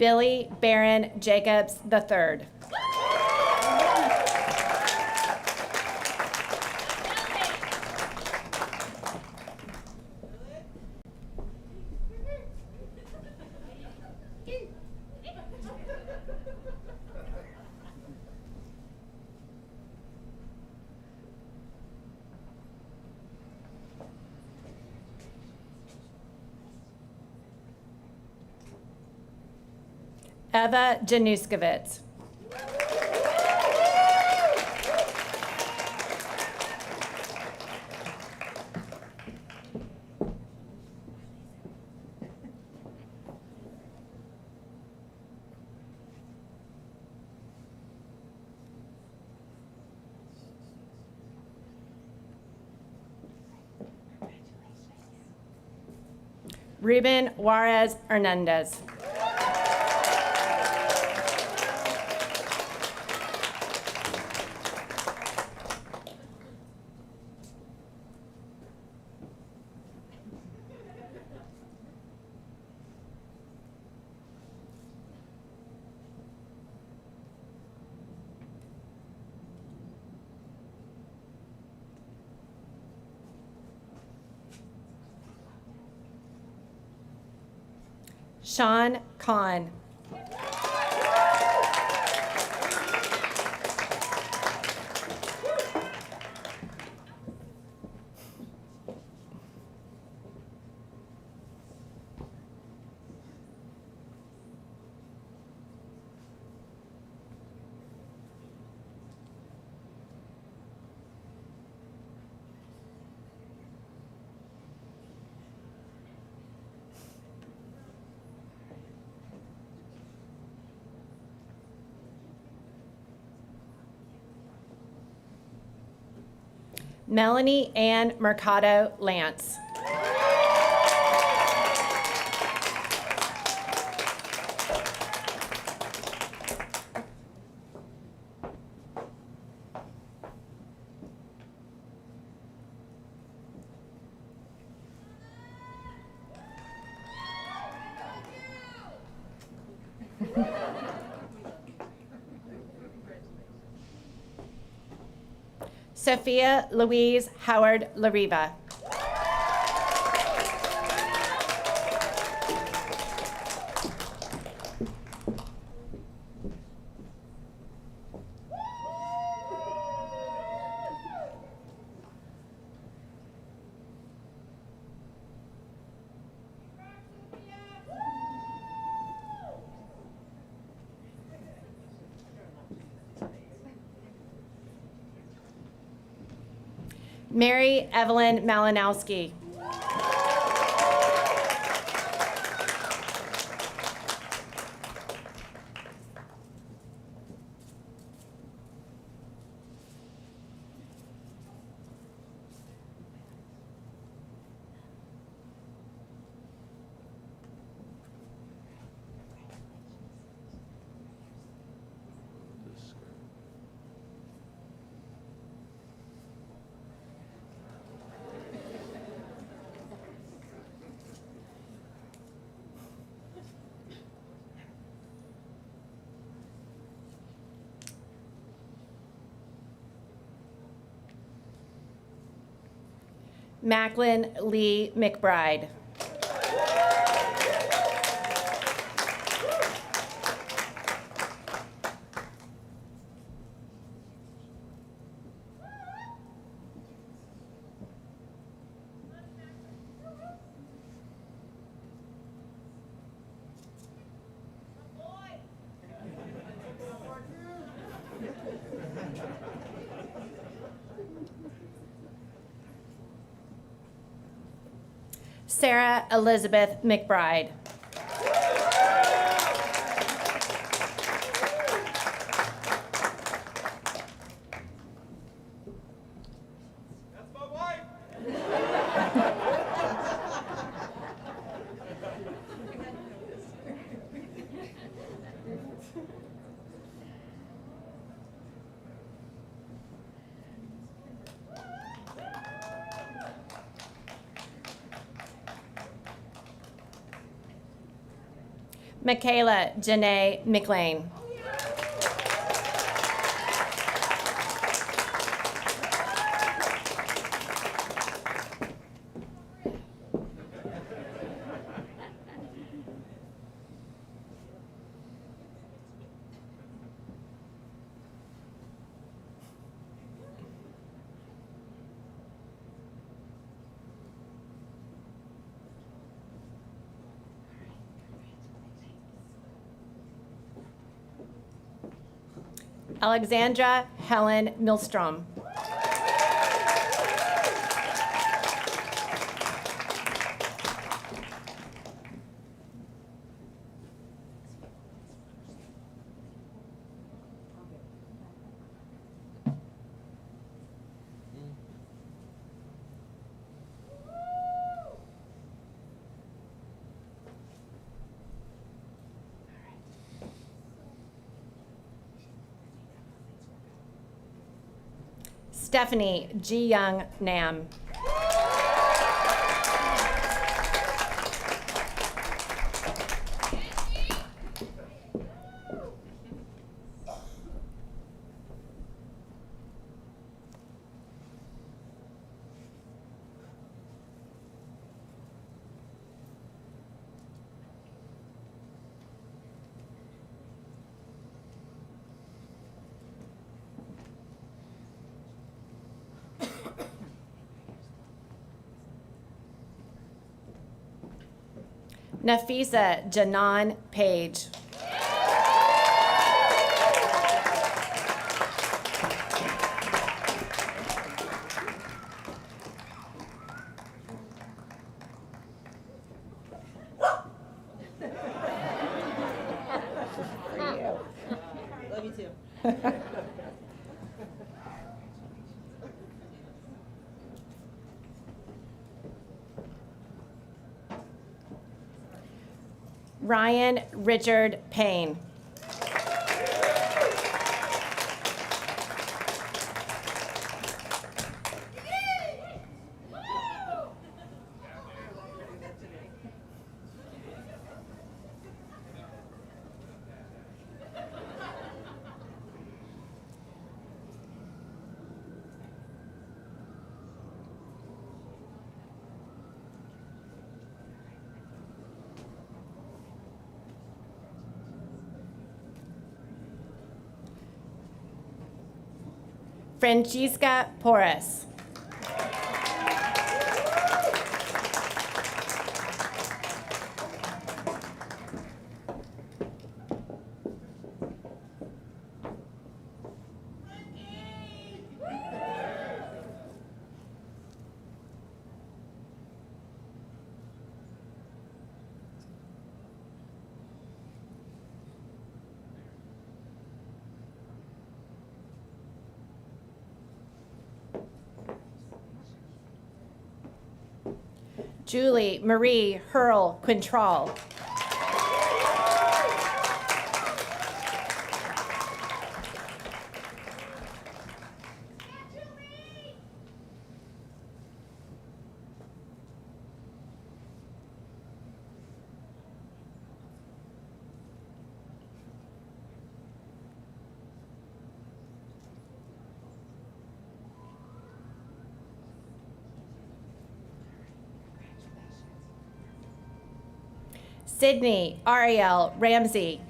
Billy Barron Jacobs III. Eva Januskowitz. Ruben Juarez Hernandez. Sean Kahn. Melanie Ann Mercado Lance. Sophia Louise Howard Lariva. Mary Evelyn Malinowski. Macklin Lee McBride. Sarah Elizabeth McBride. Michaela Janae McLean. Alexandra Helen Milstrom. Stephanie G. Young Nam. Nafisa Janan Page. Love you too. Ryan Richard Payne. Francisca Porras. Julie Marie Hurl Quintrall. Sydney Ariel Ramsey.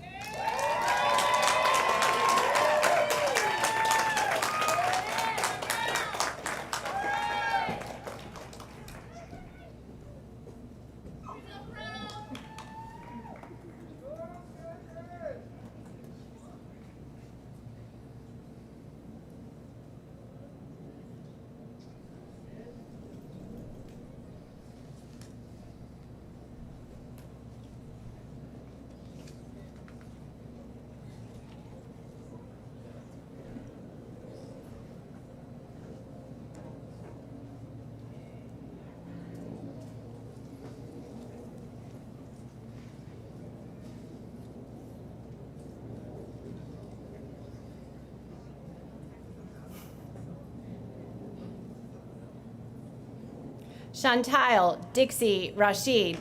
Chantal Dixie Rashid.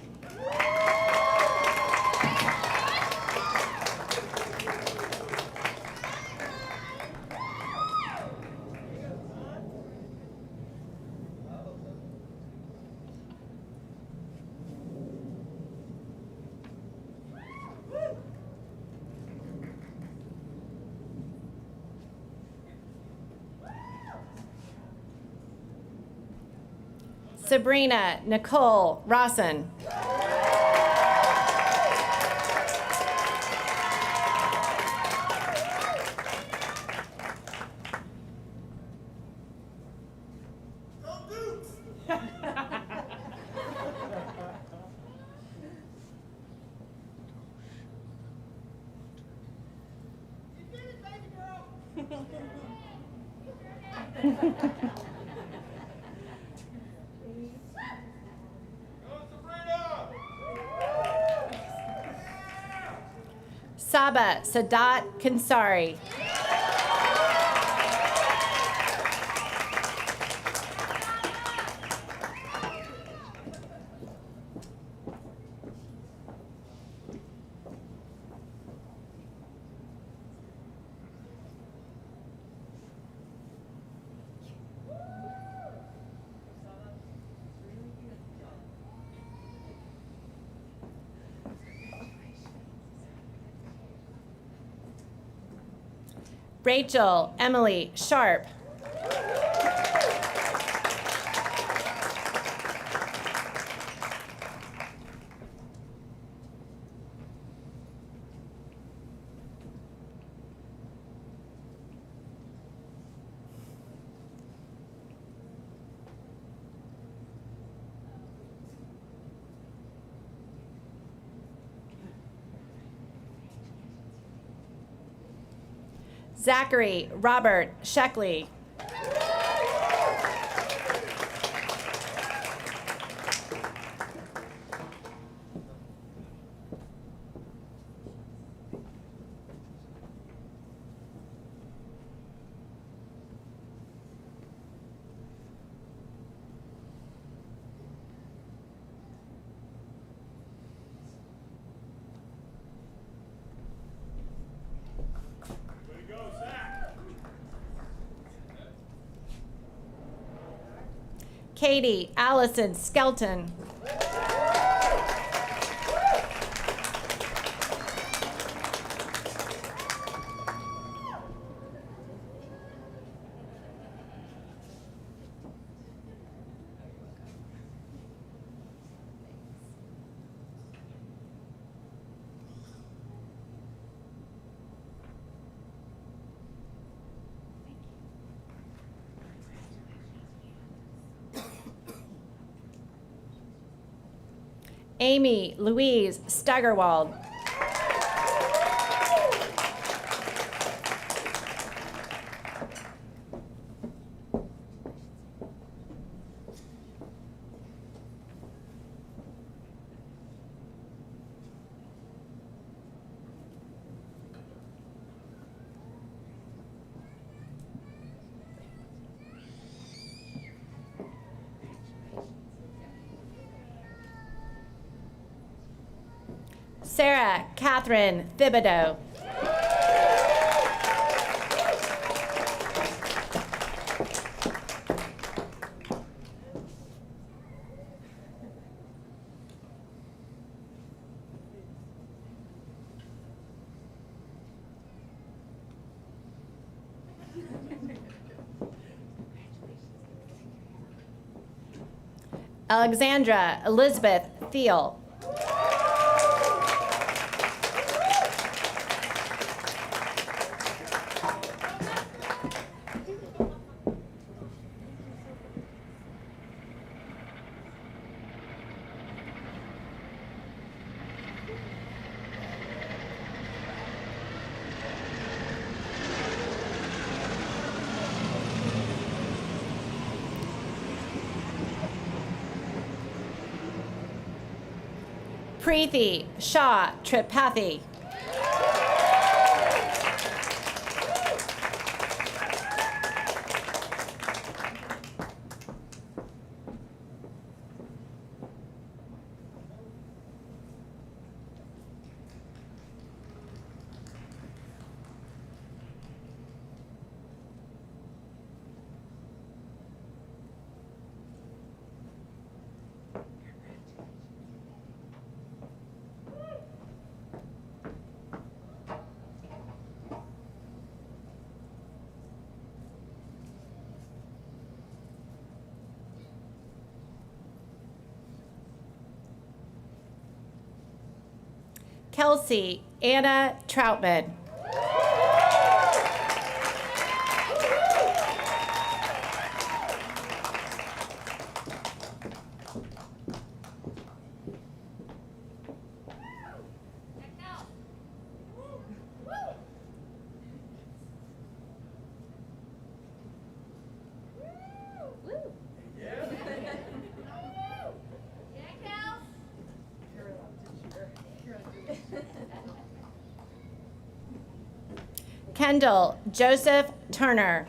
Sabrina Nicole Rawson. Saba Sadat Kansari. Rachel Emily Sharp. Zachary Robert Sheckley. Katie Allison Skelton. Amy Louise Steigerwald. Sarah Catherine Thibodeau. Alexandra Elizabeth Thiel. Preeti Shah Tripathi. Kelsey Anna Troutman. Kendall Joseph Turner.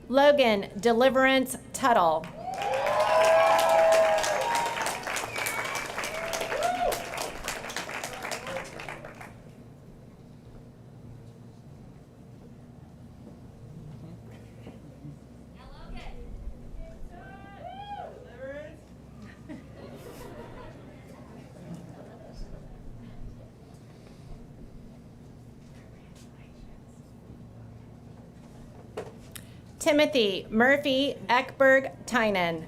Logan Deliverance Tuttle. Timothy Murphy Ekberg Tynan.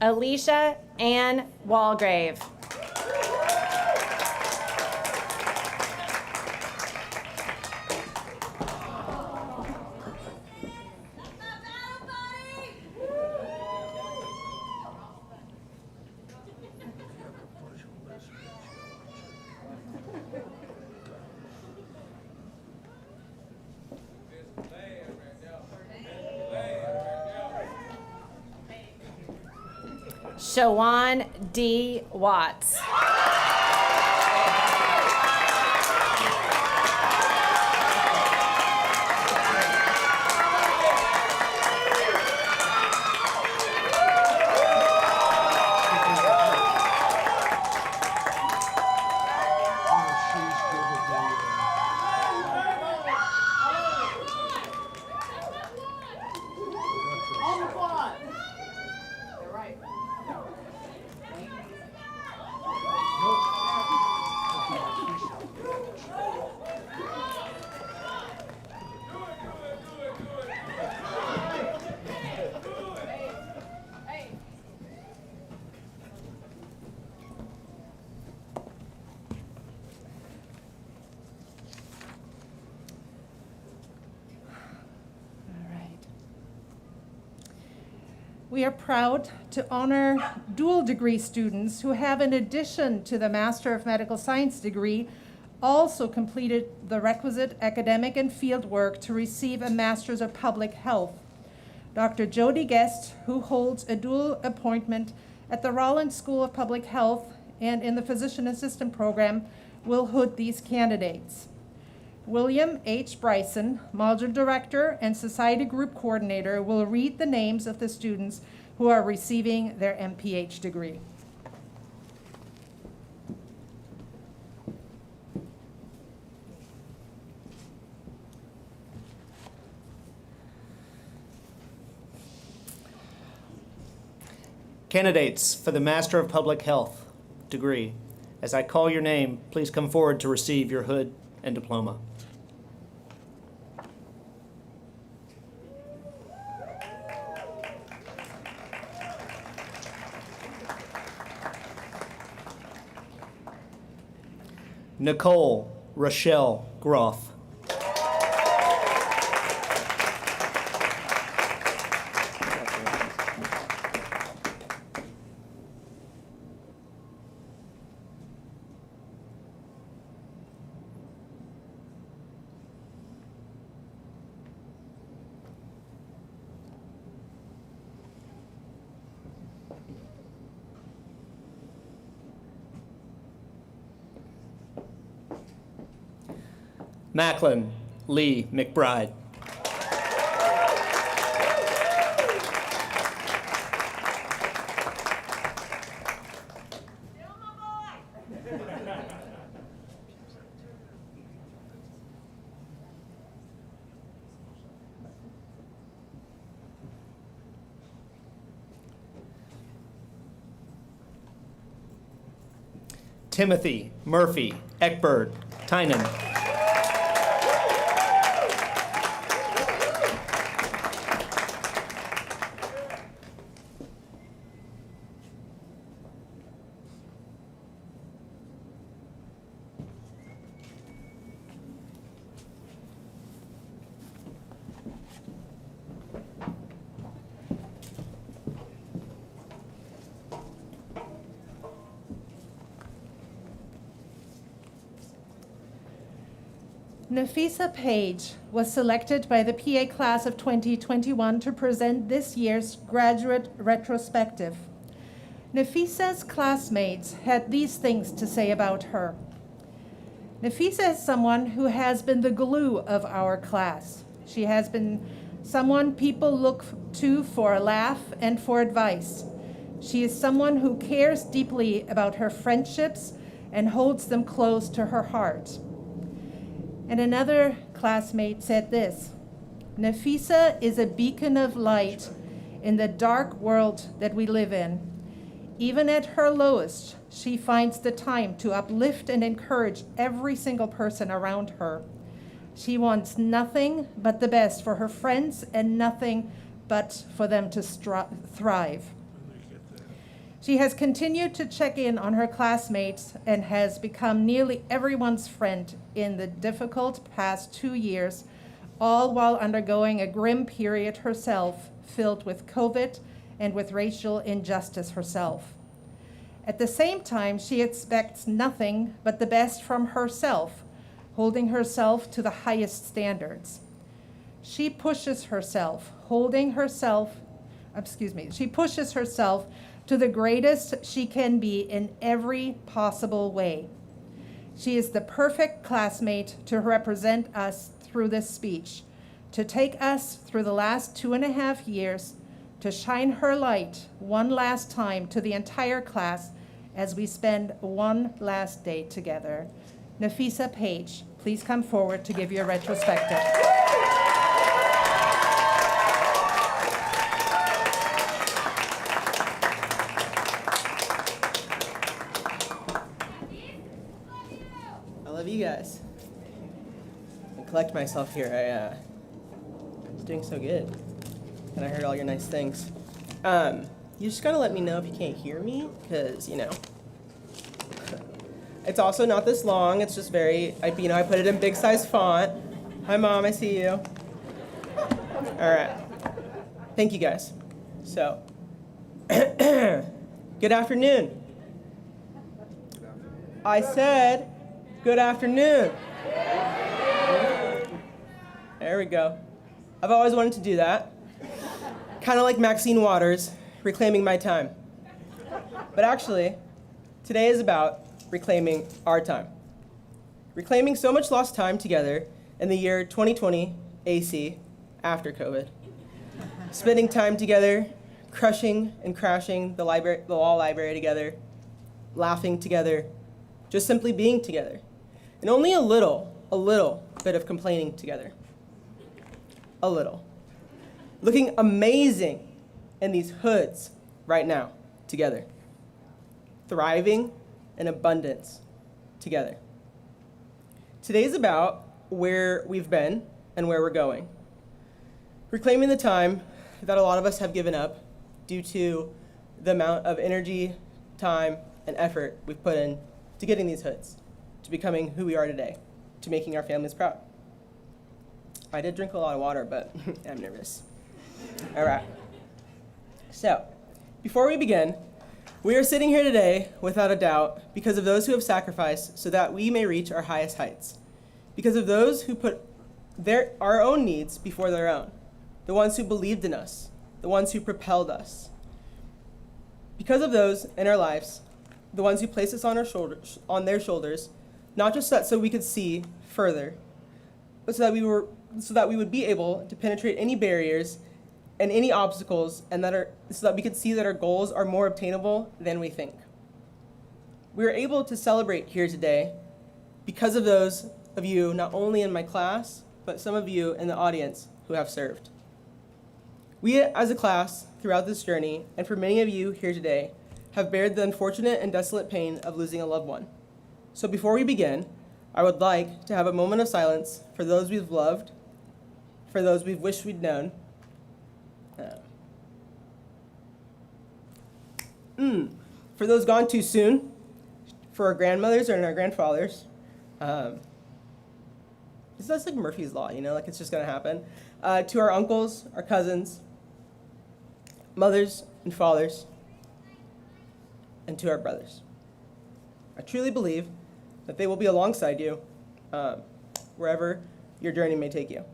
Alicia Ann Walgrave. Shawan D. Watts. We are proud to honor dual degree students who have, in addition to the Master of Medical Science degree, also completed the requisite academic and field work to receive a Master's of Public Health. Dr. Jody Guest, who holds a dual appointment at the Rollins School of Public Health and in the Physician Assistant program, will hood these candidates. William H. Bryson, Module Director and Society Group Coordinator, will read the names of the students who are receiving their MPH degree. Candidates for the Master of Public Health degree, as I call your name, please come forward to receive your hood and diploma. Nicole Rochelle Groff. Macklin Lee McBride. Timothy Murphy Eckberg Tynan. Nafisa Page was selected by the PA class of 2021 to present this year's graduate retrospective. Nafisa's classmates had these things to say about her. Nafisa is someone who has been the glue of our class. She has been someone people look to for a laugh and for advice. She is someone who cares deeply about her friendships and holds them close to her heart. And another classmate said this: Nafisa is a beacon of light in the dark world that we live in. Even at her lowest, she finds the time to uplift and encourage every single person around her. She wants nothing but the best for her friends and nothing but for them to thrive. She has continued to check in on her classmates and has become nearly everyone's friend in the difficult past 2 years, all while undergoing a grim period herself, filled with COVID and with racial injustice herself. At the same time, she expects nothing but the best from herself, holding herself to the highest standards. She pushes herself, she pushes herself to the greatest she can be in every possible way. She is the perfect classmate to represent us through this speech, to take us through the last 2.5 years, to shine her light one last time to the entire class as we spend one last day together. Nafisa Page, please come forward to give your retrospective. I love you guys. I collect myself here. I was doing so good. And I heard all your nice things. You just gotta let me know if you can't hear me, because, it's also not this long. It's just very, I put it in big size font. Hi, Mom, I see you. All right. Thank you, guys. So, good afternoon. I said, Good afternoon. There we go. I've always wanted to do that. Kind of like Maxine Waters, reclaiming my time. But actually, today is about reclaiming our time. Reclaiming so much lost time together in the year 2020 AC, after COVID. Spending time together, crushing and crashing the law library together, laughing together, just simply being together. And only a little bit of complaining together. A little. Looking amazing in these hoods right now, together. Thriving in abundance, together. Today's about where we've been and where we're going. Reclaiming the time that a lot of us have given up due to the amount of energy, time, and effort we've put in to getting these hoods, to becoming who we are today, to making our families proud. I did drink a lot of water, but I'm nervous. All right. So, before we begin, we are sitting here today, without a doubt, because of those who have sacrificed so that we may reach our highest heights. Because of those who put our own needs before their own. The ones who believed in us. The ones who propelled us. Because of those in our lives, the ones who placed us on their shoulders, not just so we could see further, but so that we would be able to penetrate any barriers and any obstacles, and so that we could see that our goals are more obtainable than we think. We are able to celebrate here today because of those of you, not only in my class, but some of you in the audience who have served. We as a class, throughout this journey, and for many of you here today, have bared the unfortunate and desolate pain of losing a loved one. So before we begin, I would like to have a moment of silence for those we've loved, for those we've wished we'd known, for those gone too soon, for our grandmothers and our grandfathers. That's like Murphy's Law, like it's just gonna happen. To our uncles, our cousins, mothers and fathers, and to our brothers. I truly believe that they will be alongside you wherever your journey may take you.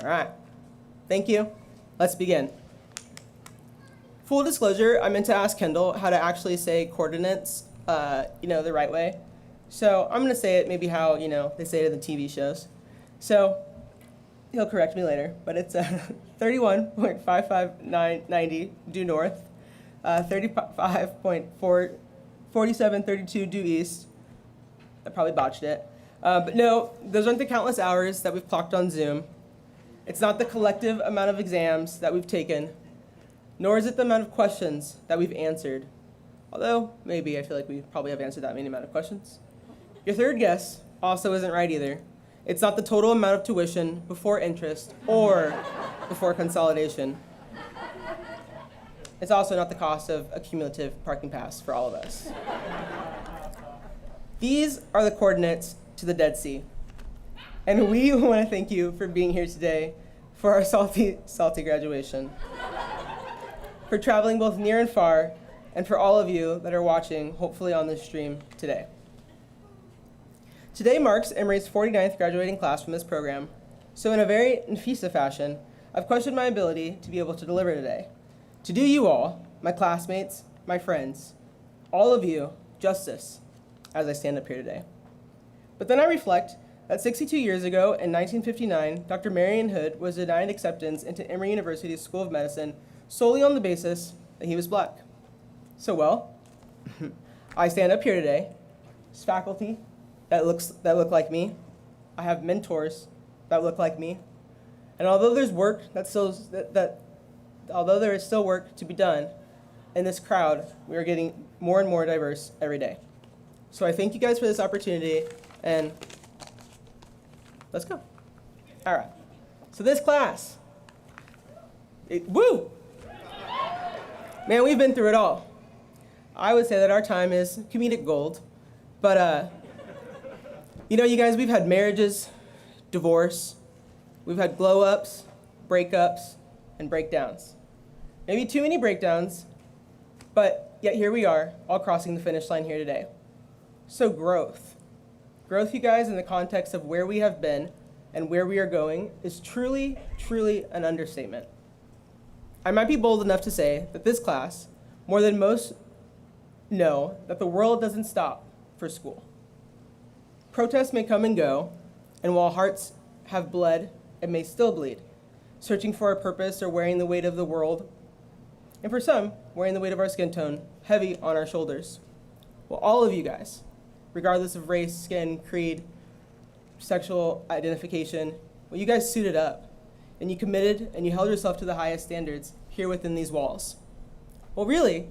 All right, thank you. Let's begin. Full disclosure, I meant to ask Kendall how to actually say coordinates, the right way. So I'm gonna say it maybe how, they say it in the TV shows. So he'll correct me later, but it's 31.55990 due north, 35.4732 due east. I probably botched it. But no, those aren't the countless hours that we've clocked on Zoom. It's not the collective amount of exams that we've taken, nor is it the amount of questions that we've answered. Although, maybe I feel like we probably have answered that many amount of questions. Your third guess also isn't right either. It's not the total amount of tuition before interest or before consolidation. It's also not the cost of a cumulative parking pass for all of us. These are the coordinates to the Dead Sea. And we want to thank you for being here today for our salty graduation. For traveling both near and far, and for all of you that are watching, hopefully on this stream today. Today marks Emory's 49th graduating class from this program, so in a very Nafisa fashion, I've questioned my ability to be able to deliver today. To do you all, my classmates, my friends, all of you, justice as I stand up here today. But then I reflect that 62 years ago, in 1959, Dr. Marion Hood was denied acceptance into Emory University's School of Medicine solely on the basis that he was black. So well, I stand up here today, as faculty that look like me. I have mentors that look like me. And although there's work although there is still work to be done in this crowd, we are getting more and more diverse every day. So I thank you guys for this opportunity, and let's go. All right. So this class, woo! Man, we've been through it all. I would say that our time is comedic gold, but you guys, we've had marriages, divorce, we've had glow-ups, breakups, and breakdowns. Maybe too many breakdowns, but Yet here we are, all crossing the finish line here today. So growth. Growth, you guys, in the context of where we have been and where we are going is truly, truly an understatement. I might be bold enough to say that this class, more than most, know that the world doesn't stop for school. Protests may come and go, and while hearts have bled, it may still bleed, searching for a purpose or wearing the weight of the world, and for some, wearing the weight of our skin tone heavy on our shoulders. Well, all of you guys, regardless of race, skin, creed, sexual identification, well, you guys suited up, and you committed and you held yourself to the highest standards here within these walls. Well, really,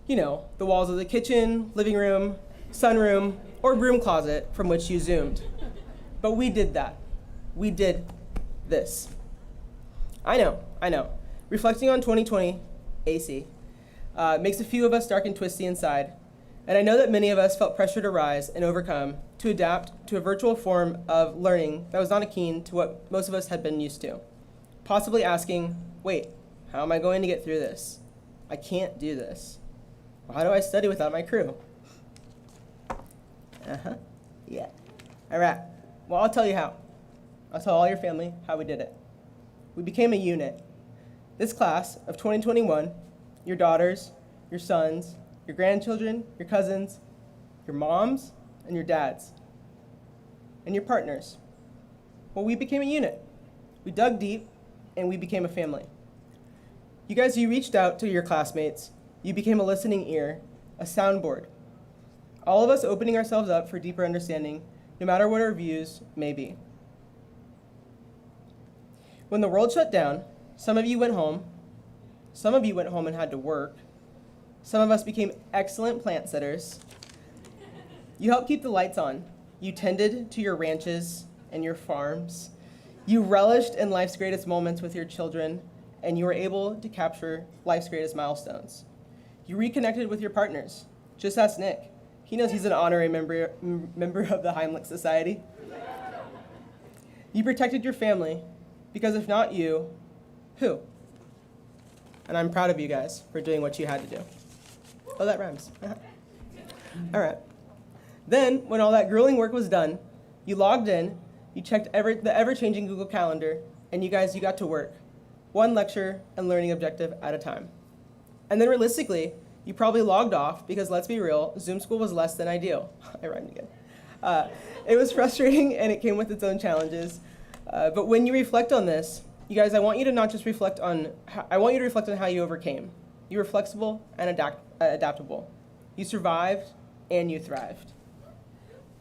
you know, the walls of the kitchen, living room, sunroom, or broom closet from which you zoomed. But we did that. We did this. I know. Reflecting on 2020 AC makes a few of us dark and twisty inside, and I know that many of us felt pressure to rise and overcome to adapt to a virtual form of learning that was not akin to what most of us had been used to. Possibly asking, wait, how am I going to get through this? I can't do this. Well, how do I study without my crew? Yeah. All right. Well, I'll tell you how. I'll tell all your family how we did it. We became a unit. This class of 2021, your daughters, your sons, your grandchildren, your cousins, your moms, and your dads, and your partners. Well, we became a unit. We dug deep, and we became a family. You guys, you reached out to your classmates. You became a listening ear, a soundboard. All of us opening ourselves up for deeper understanding, no matter what our views may be. When the world shut down, some of you went home. Some of you went home and had to work. Some of us became excellent plant sitters. You helped keep the lights on. You tended to your ranches and your farms. You relished in life's greatest moments with your children, and you were able to capture life's greatest milestones. You reconnected with your partners. Just ask Nick. He knows he's an honorary member of the Heimlich Society. You protected your family, because if not you, who? And I'm proud of you guys for doing what you had to do. Oh, that rhymes. All right. Then, when all that grueling work was done, you logged in, you checked the ever-changing Google Calendar, and you got to work. One lecture and learning objective at a time. And then realistically, you probably logged off because, let's be real, Zoom school was less than ideal. I rhymed again. It was frustrating and it came with its own challenges. But when you reflect on this, you guys, I want you to not just reflect on, I want you to reflect on how you overcame. You were flexible and adaptable. You survived and you thrived.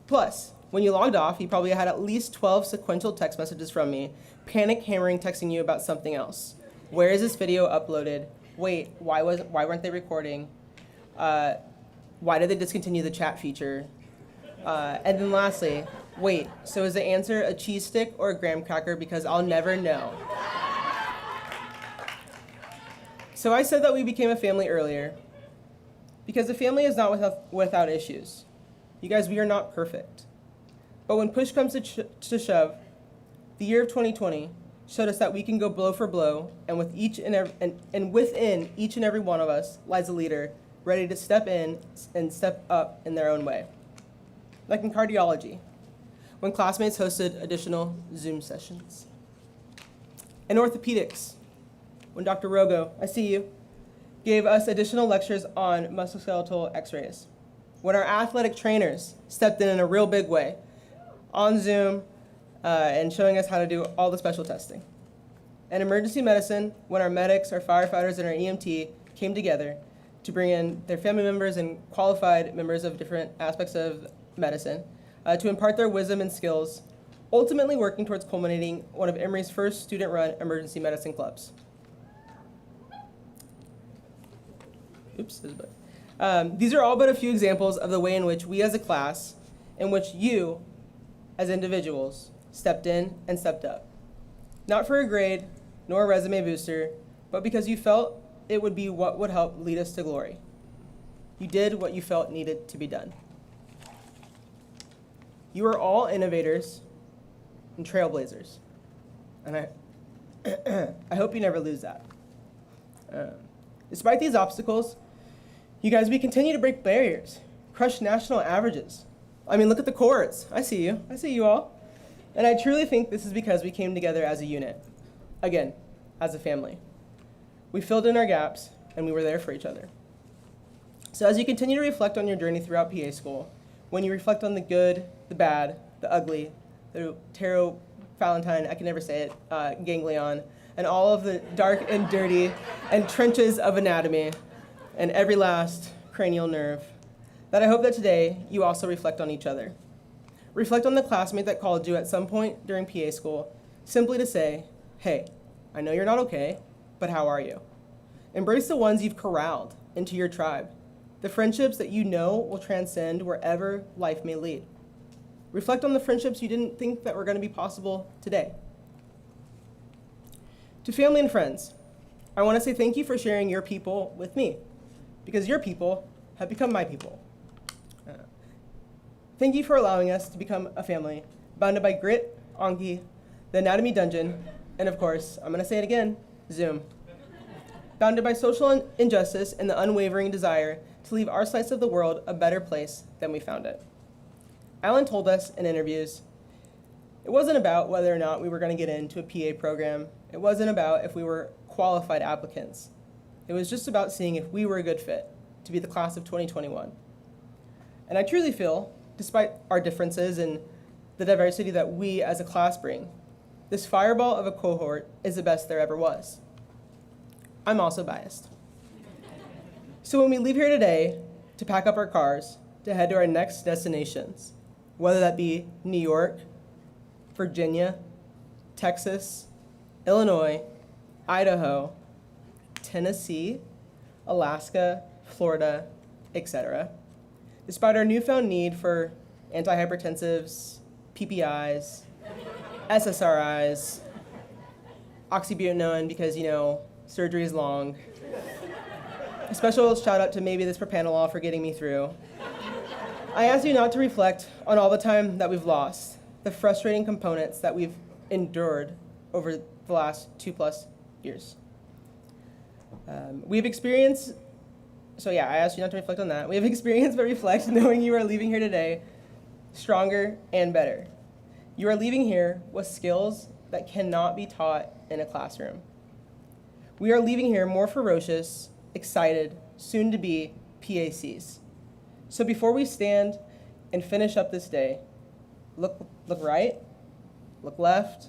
Plus, when you logged off, you probably had at least 12 sequential text messages from me, panic hammering texting you about something else. Where is this video uploaded? Wait, why weren't they recording? Why did they discontinue the chat feature? And then lastly, wait, so is the answer a cheese stick or a graham cracker? Because I'll never know. So I said that we became a family earlier because a family is not without issues. You guys, we are not perfect. But when push comes to shove, the year of 2020 showed us that we can go blow for blow, and with within each and every one of us lies a leader ready to step in and step up in their own way. Like in cardiology, when classmates hosted additional Zoom sessions. In orthopedics, when Dr. Rogo, I see you, gave us additional lectures on musculoskeletal x-rays. When our athletic trainers stepped in a real big way on Zoom and showing us how to do all the special testing. In emergency medicine, when our medics, our firefighters, and our EMT came together to bring in their family members and qualified members of different aspects of medicine to impart their wisdom and skills, ultimately working towards culminating one of Emory's first student-run emergency medicine clubs. Oops, there's a bug. These are all but a few examples of the way in which we as a class, in which you as individuals stepped in and stepped up. Not for a grade, nor a resume booster, but because you felt it would be what would help lead us to glory. You did what you felt needed to be done. You are all innovators and trailblazers. And I hope you never lose that. Despite these obstacles, You guys, we continue to break barriers, crush national averages. I mean, look at the cohorts. I see you. I see you all. And I truly think this is because we came together as a unit. Again, as a family. We filled in our gaps, and we were there for each other. So as you continue to reflect on your journey throughout PA school, when you reflect on the good, the bad, the ugly, the pterophallentine, I can never say it, ganglion, and all of the dark and dirty and trenches of anatomy, and every last cranial nerve, that I hope that today you also reflect on each other. Reflect on the classmate that called you at some point during PA school, simply to say, hey, I know you're not okay, but how are you? Embrace the ones you've corralled into your tribe, the friendships that you know will transcend wherever life may lead. Reflect on the friendships you didn't think that were going to be possible today. To family and friends, I want to say thank you for sharing your people with me, because your people have become my people. Thank you for allowing us to become a family, bounded by grit, Anki, the anatomy dungeon, and of course, I'm going to say it again, Zoom. Bounded by social injustice and the unwavering desire to leave our slice of the world a better place than we found it. Alan told us in interviews, it wasn't about whether or not we were going to get into a PA program. It wasn't about if we were qualified applicants. It was just about seeing if we were a good fit to be the class of 2021. And I truly feel, despite our differences and the diversity that we as a class bring, this fireball of a cohort is the best there ever was. I'm also biased. So when we leave here today to pack up our cars to head to our next destinations, whether that be New York, Virginia, Texas, Illinois, Idaho, Tennessee, Alaska, Florida, etc., despite our newfound need for antihypertensives, PPIs, SSRIs, oxybutynin because, surgery is long. A special shout out to maybe this propanolol for getting me through. I ask you not to reflect on all the time that we've lost, the frustrating components that we've endured over the last 2+ years. We've experienced, I ask you not to reflect on that. We have experienced but reflect knowing you are leaving here today stronger and better. You are leaving here with skills that cannot be taught in a classroom. We are leaving here more ferocious, excited, soon to be PACs. So before we stand and finish up this day, look right, look left,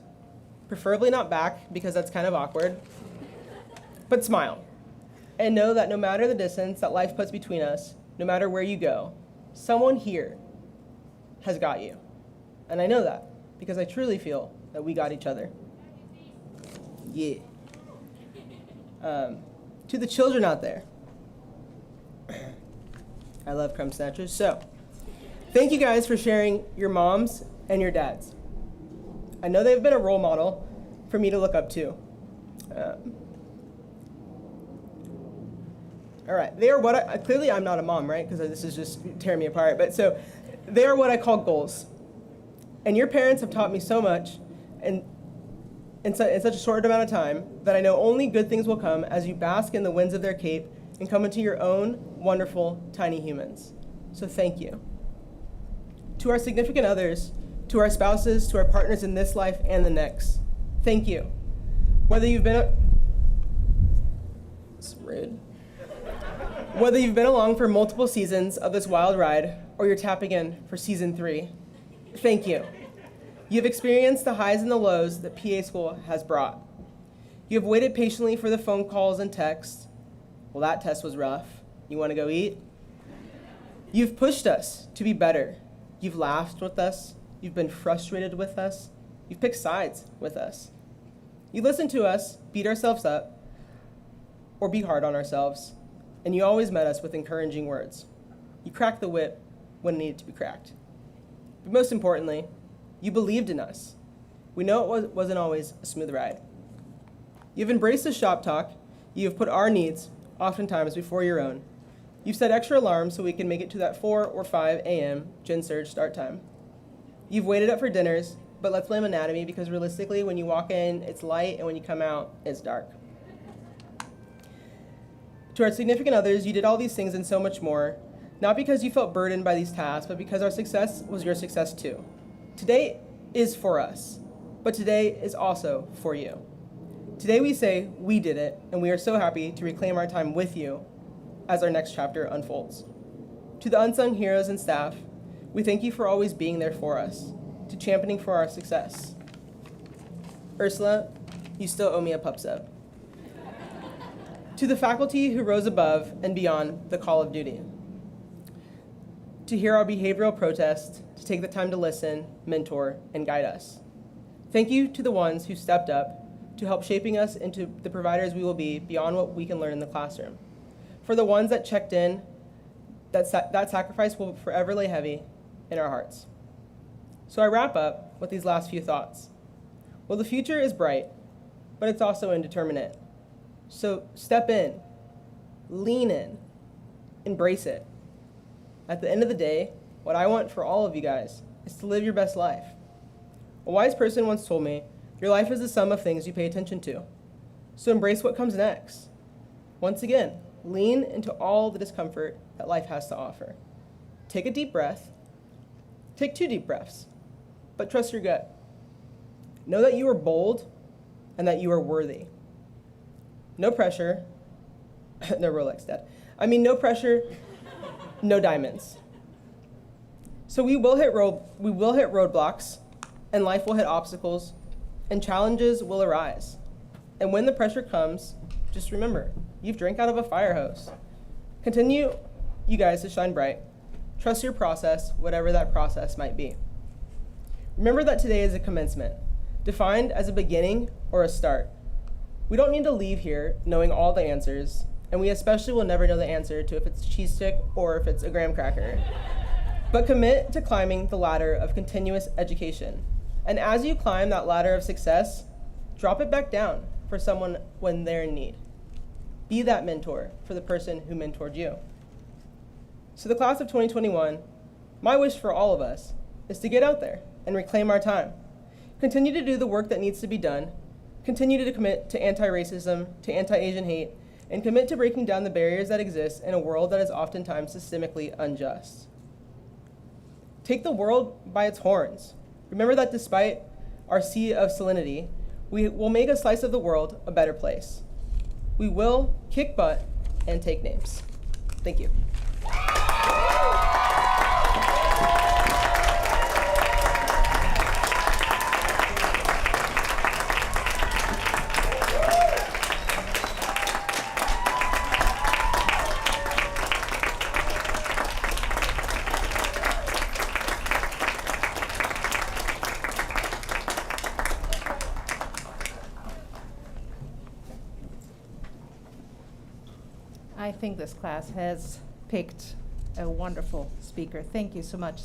preferably not back because that's kind of awkward, but smile. And know that no matter the distance that life puts between us, no matter where you go, someone here has got you. And I know that because I truly feel that we got each other. Yeah. To the children out there, I love crumb snatchers. So, thank you guys for sharing your moms and your dads. I know they've been a role model for me to look up to. All right, they are what clearly I'm not a mom, right? Because this is just tearing me apart. But so, they are what I call goals. And your parents have taught me so much in such a short amount of time that I know only good things will come as you bask in the winds of their cape and come into your own wonderful tiny humans. So thank you. To our significant others, to our spouses, to our partners in this life and the next, thank you. Whether you've been it's rude. Whether you've been along for multiple seasons of this wild ride or you're tapping in for season 3, thank you. You've experienced the highs and the lows that PA school has brought. You have waited patiently for the phone calls and texts. Well, that test was rough. You want to go eat? You've pushed us to be better. You've laughed with us. You've been frustrated with us. You've picked sides with us. You listened to us beat ourselves up or be hard on ourselves, and you always met us with encouraging words. You cracked the whip when it needed to be cracked. But most importantly, you believed in us. We know it wasn't always a smooth ride. You've embraced the shop talk. You have put our needs, oftentimes, before your own. You've set extra alarms so we can make it to that 4 or 5 a.m. gen surge start time. You've waited up for dinners, but let's blame anatomy because realistically, when you walk in, it's light, and when you come out, it's dark. To our significant others, you did all these things and so much more, not because you felt burdened by these tasks, but because our success was your success too. Today is for us, but today is also for you. Today we say we did it, and we are so happy to reclaim our time with you as our next chapter unfolds. To the unsung heroes and staff, we thank you for always being there for us, to championing for our success. Ursula, you still owe me a pup sub. To the faculty who rose above and beyond the call of duty. To hear our behavioral protest, to take the time to listen, mentor, and guide us. Thank you to the ones who stepped up to help shaping us into the providers we will be beyond what we can learn in the classroom. For the ones that checked in, that sacrifice will forever lay heavy in our hearts. So I wrap up with these last few thoughts. Well, the future is bright, but it's also indeterminate. So step in, lean in, embrace it. At the end of the day, what I want for all of you guys is to live your best life. A wise person once told me, your life is the sum of things you pay attention to. So embrace what comes next. Once again, lean into all the discomfort that life has to offer. Take a deep breath. Take 2 deep breaths, but trust your gut. Know that you are bold and that you are worthy. No pressure, no Rolex, Dad. No pressure, no diamonds. So we will hit roadblocks, and life will hit obstacles, and challenges will arise. And when the pressure comes, just remember, you've drank out of a fire hose. Continue, you guys, to shine bright. Trust your process, whatever that process might be. Remember that today is a commencement, defined as a beginning or a start. We don't need to leave here knowing all the answers, and we especially will never know the answer to if it's cheese stick or if it's a graham cracker. But commit to climbing the ladder of continuous education. And as you climb that ladder of success, drop it back down for someone when they're in need. Be that mentor for the person who mentored you. So the class of 2021, my wish for all of us is to get out there and reclaim our time. Continue to do the work that needs to be done. Continue to commit to anti-racism, to anti-Asian hate, and commit to breaking down the barriers that exist in a world that is oftentimes systemically unjust. Take the world by its horns. Remember that despite our sea of salinity, we will make a slice of the world a better place. We will kick butt and take names. Thank you. I think this class has picked a wonderful speaker. Thank you so much,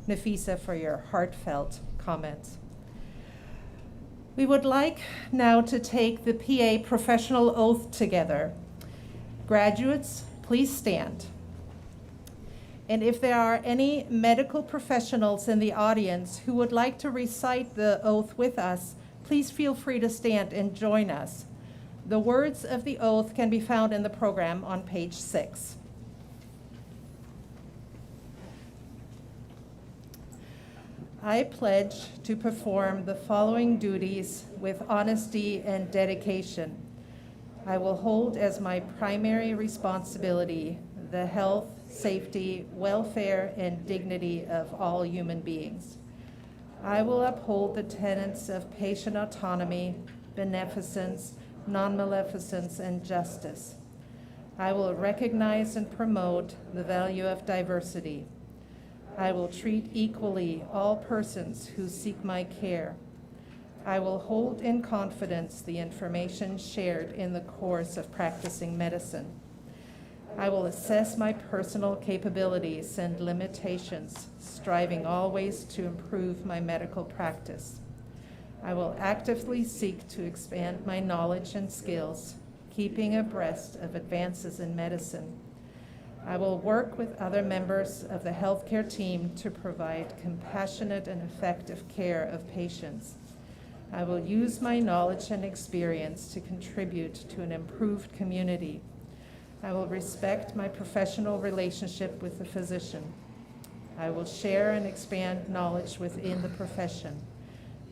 Nafisa, for your heartfelt comments. We would like now to take the PA professional oath together. Graduates, please stand. And if there are any medical professionals in the audience who would like to recite the oath with us, please feel free to stand and join us. The words of the oath can be found in the program on page 6. I pledge to perform the following duties with honesty and dedication. I will hold as my primary responsibility the health, safety, welfare, and dignity of all human beings. I will uphold the tenets of patient autonomy, beneficence, non-maleficence, and justice. I will recognize and promote the value of diversity. I will treat equally all persons who seek my care. I will hold in confidence the information shared in the course of practicing medicine. I will assess my personal capabilities and limitations, striving always to improve my medical practice. I will actively seek to expand my knowledge and skills, keeping abreast of advances in medicine. I will work with other members of the healthcare team to provide compassionate and effective care of patients. I will use my knowledge and experience to contribute to an improved community. I will respect my professional relationship with the physician. I will share and expand knowledge within the profession.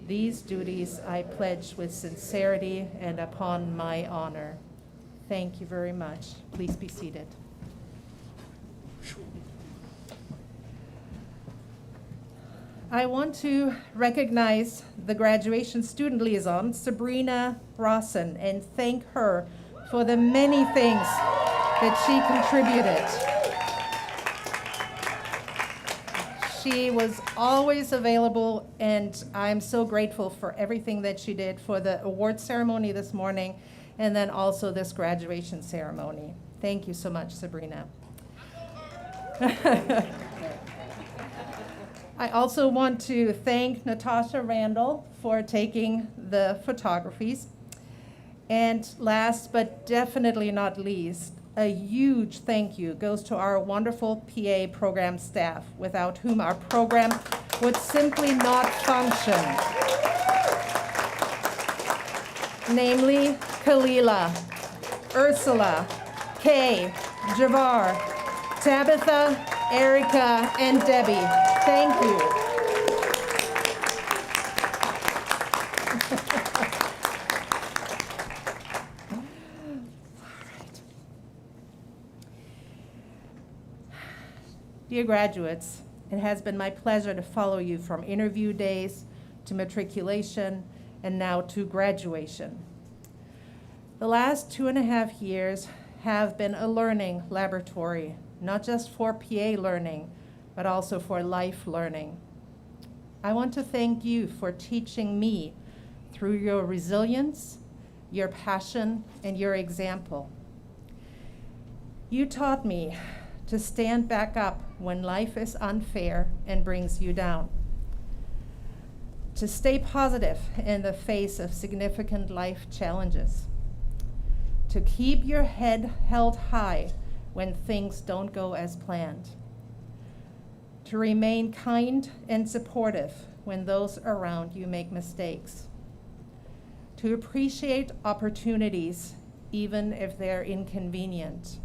These duties I pledge with sincerity and upon my honor. Thank you very much. Please be seated. I want to recognize the graduation student liaison, Sabrina Rawson, and thank her for the many things that she contributed. She was always available, and I'm so grateful for everything that she did for the award ceremony this morning, and then also this graduation ceremony. Thank you so much, Sabrina. I also want to thank Natasha Randall for taking the photographies. And last but definitely not least, a huge thank you goes to our wonderful PA program staff, without whom our program would simply not function. Namely, Kalila, Ursula, Kay, Javar, Tabitha, Erica, and Debbie. Thank you. Dear graduates, it has been my pleasure to follow you from interview days to matriculation and now to graduation. The last 2.5 years have been a learning laboratory, not just for PA learning, but also for life learning. I want to thank you for teaching me through your resilience, your passion, and your example. You taught me to stand back up when life is unfair and brings you down, to stay positive in the face of significant life challenges, to keep your head held high when things don't go as planned, to remain kind and supportive when those around you make mistakes, to appreciate opportunities even if they're inconvenient,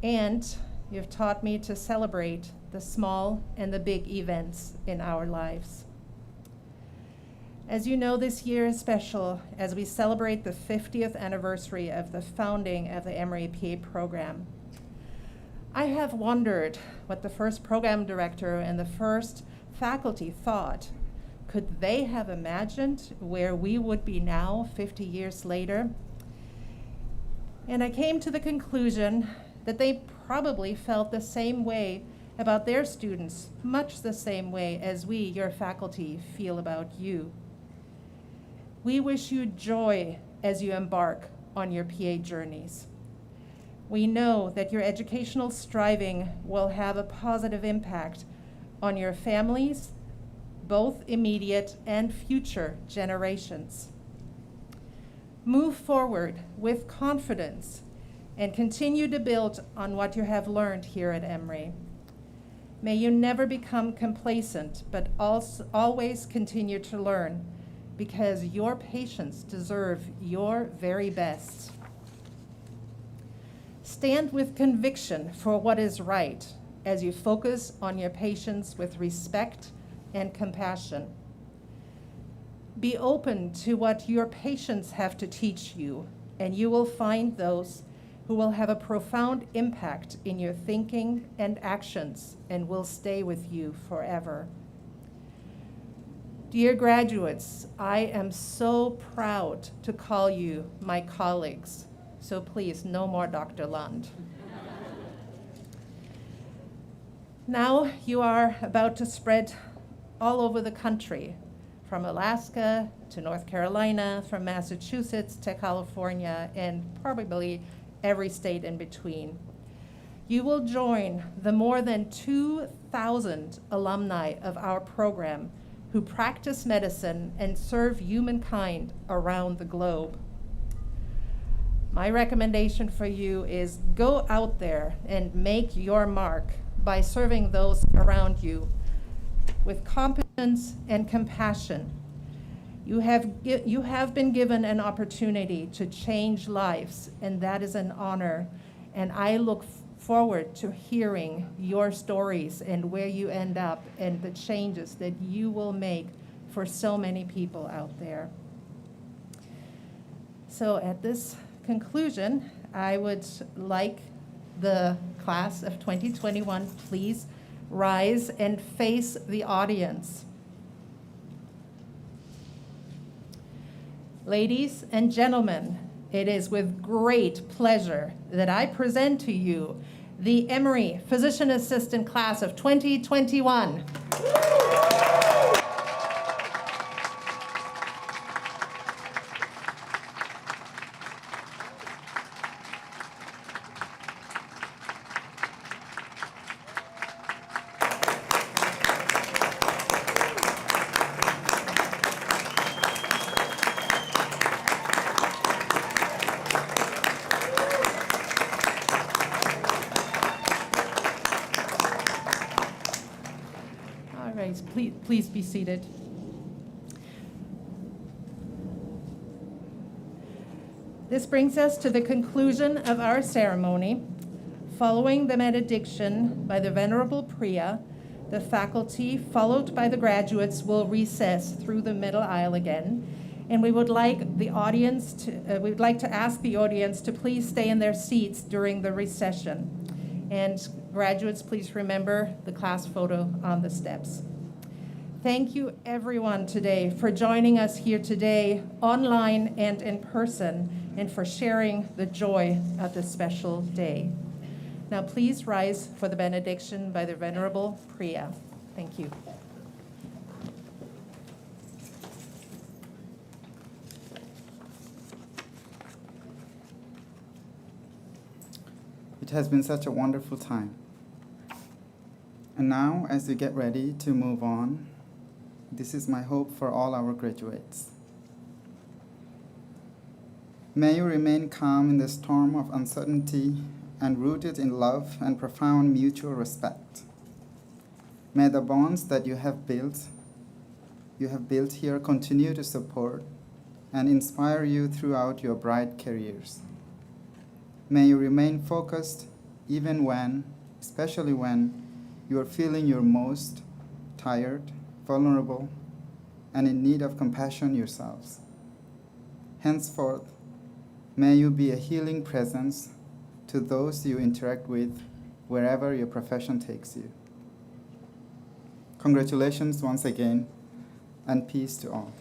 and you've taught me to celebrate the small and the big events in our lives. As you know, this year is special as we celebrate the 50th anniversary of the founding of the Emory PA program. I have wondered what the first program director and the first faculty thought. Could they have imagined where we would be now 50 years later? And I came to the conclusion that they probably felt the same way about their students, much the same way as we, your faculty, feel about you. We wish you joy as you embark on your PA journeys. We know that your educational striving will have a positive impact on your families, both immediate and future generations. Move forward with confidence and continue to build on what you have learned here at Emory. May you never become complacent, but also always continue to learn, because your patients deserve your very best. Stand with conviction for what is right as you focus on your patients with respect and compassion. Be open to what your patients have to teach you, and you will find those who will have a profound impact in your thinking and actions and will stay with you forever. Dear graduates, I am so proud to call you my colleagues. So please, no more Dr. Lund. Now you are about to spread all over the country, from Alaska to North Carolina, from Massachusetts to California, and probably every state in between. You will join the more than 2,000 alumni of our program who practice medicine and serve humankind around the globe. My recommendation for you is go out there and make your mark by serving those around you with competence and compassion. You have been given an opportunity to change lives, and that is an honor. And I look forward to hearing your stories and where you end up and the changes that you will make for so many people out there. So at this conclusion, I would like the class of 2021, please rise and face the audience. Ladies and gentlemen, it is with great pleasure that I present to you the Emory Physician Assistant class of 2021. Please be seated. This brings us to the conclusion of our ceremony. Following the benediction by the Venerable Priya, the faculty, followed by the graduates, will recess through the middle aisle again. And we would like to ask the audience to please stay in their seats during the recession. And graduates, please remember the class photo on the steps. Thank you everyone today for joining us here today, online and in person, and for sharing the joy of this special day. Now please rise for the benediction by the Venerable Priya. Thank you. It has been such a wonderful time. And now, as we get ready to move on, this is my hope for all our graduates. May you remain calm in the storm of uncertainty and rooted in love and profound mutual respect. May the bonds that you have built here continue to support and inspire you throughout your bright careers. May you remain focused even when, especially when, you are feeling your most tired, vulnerable, and in need of compassion yourselves. Henceforth, may you be a healing presence to those you interact with wherever your profession takes you. Congratulations once again, and peace to all.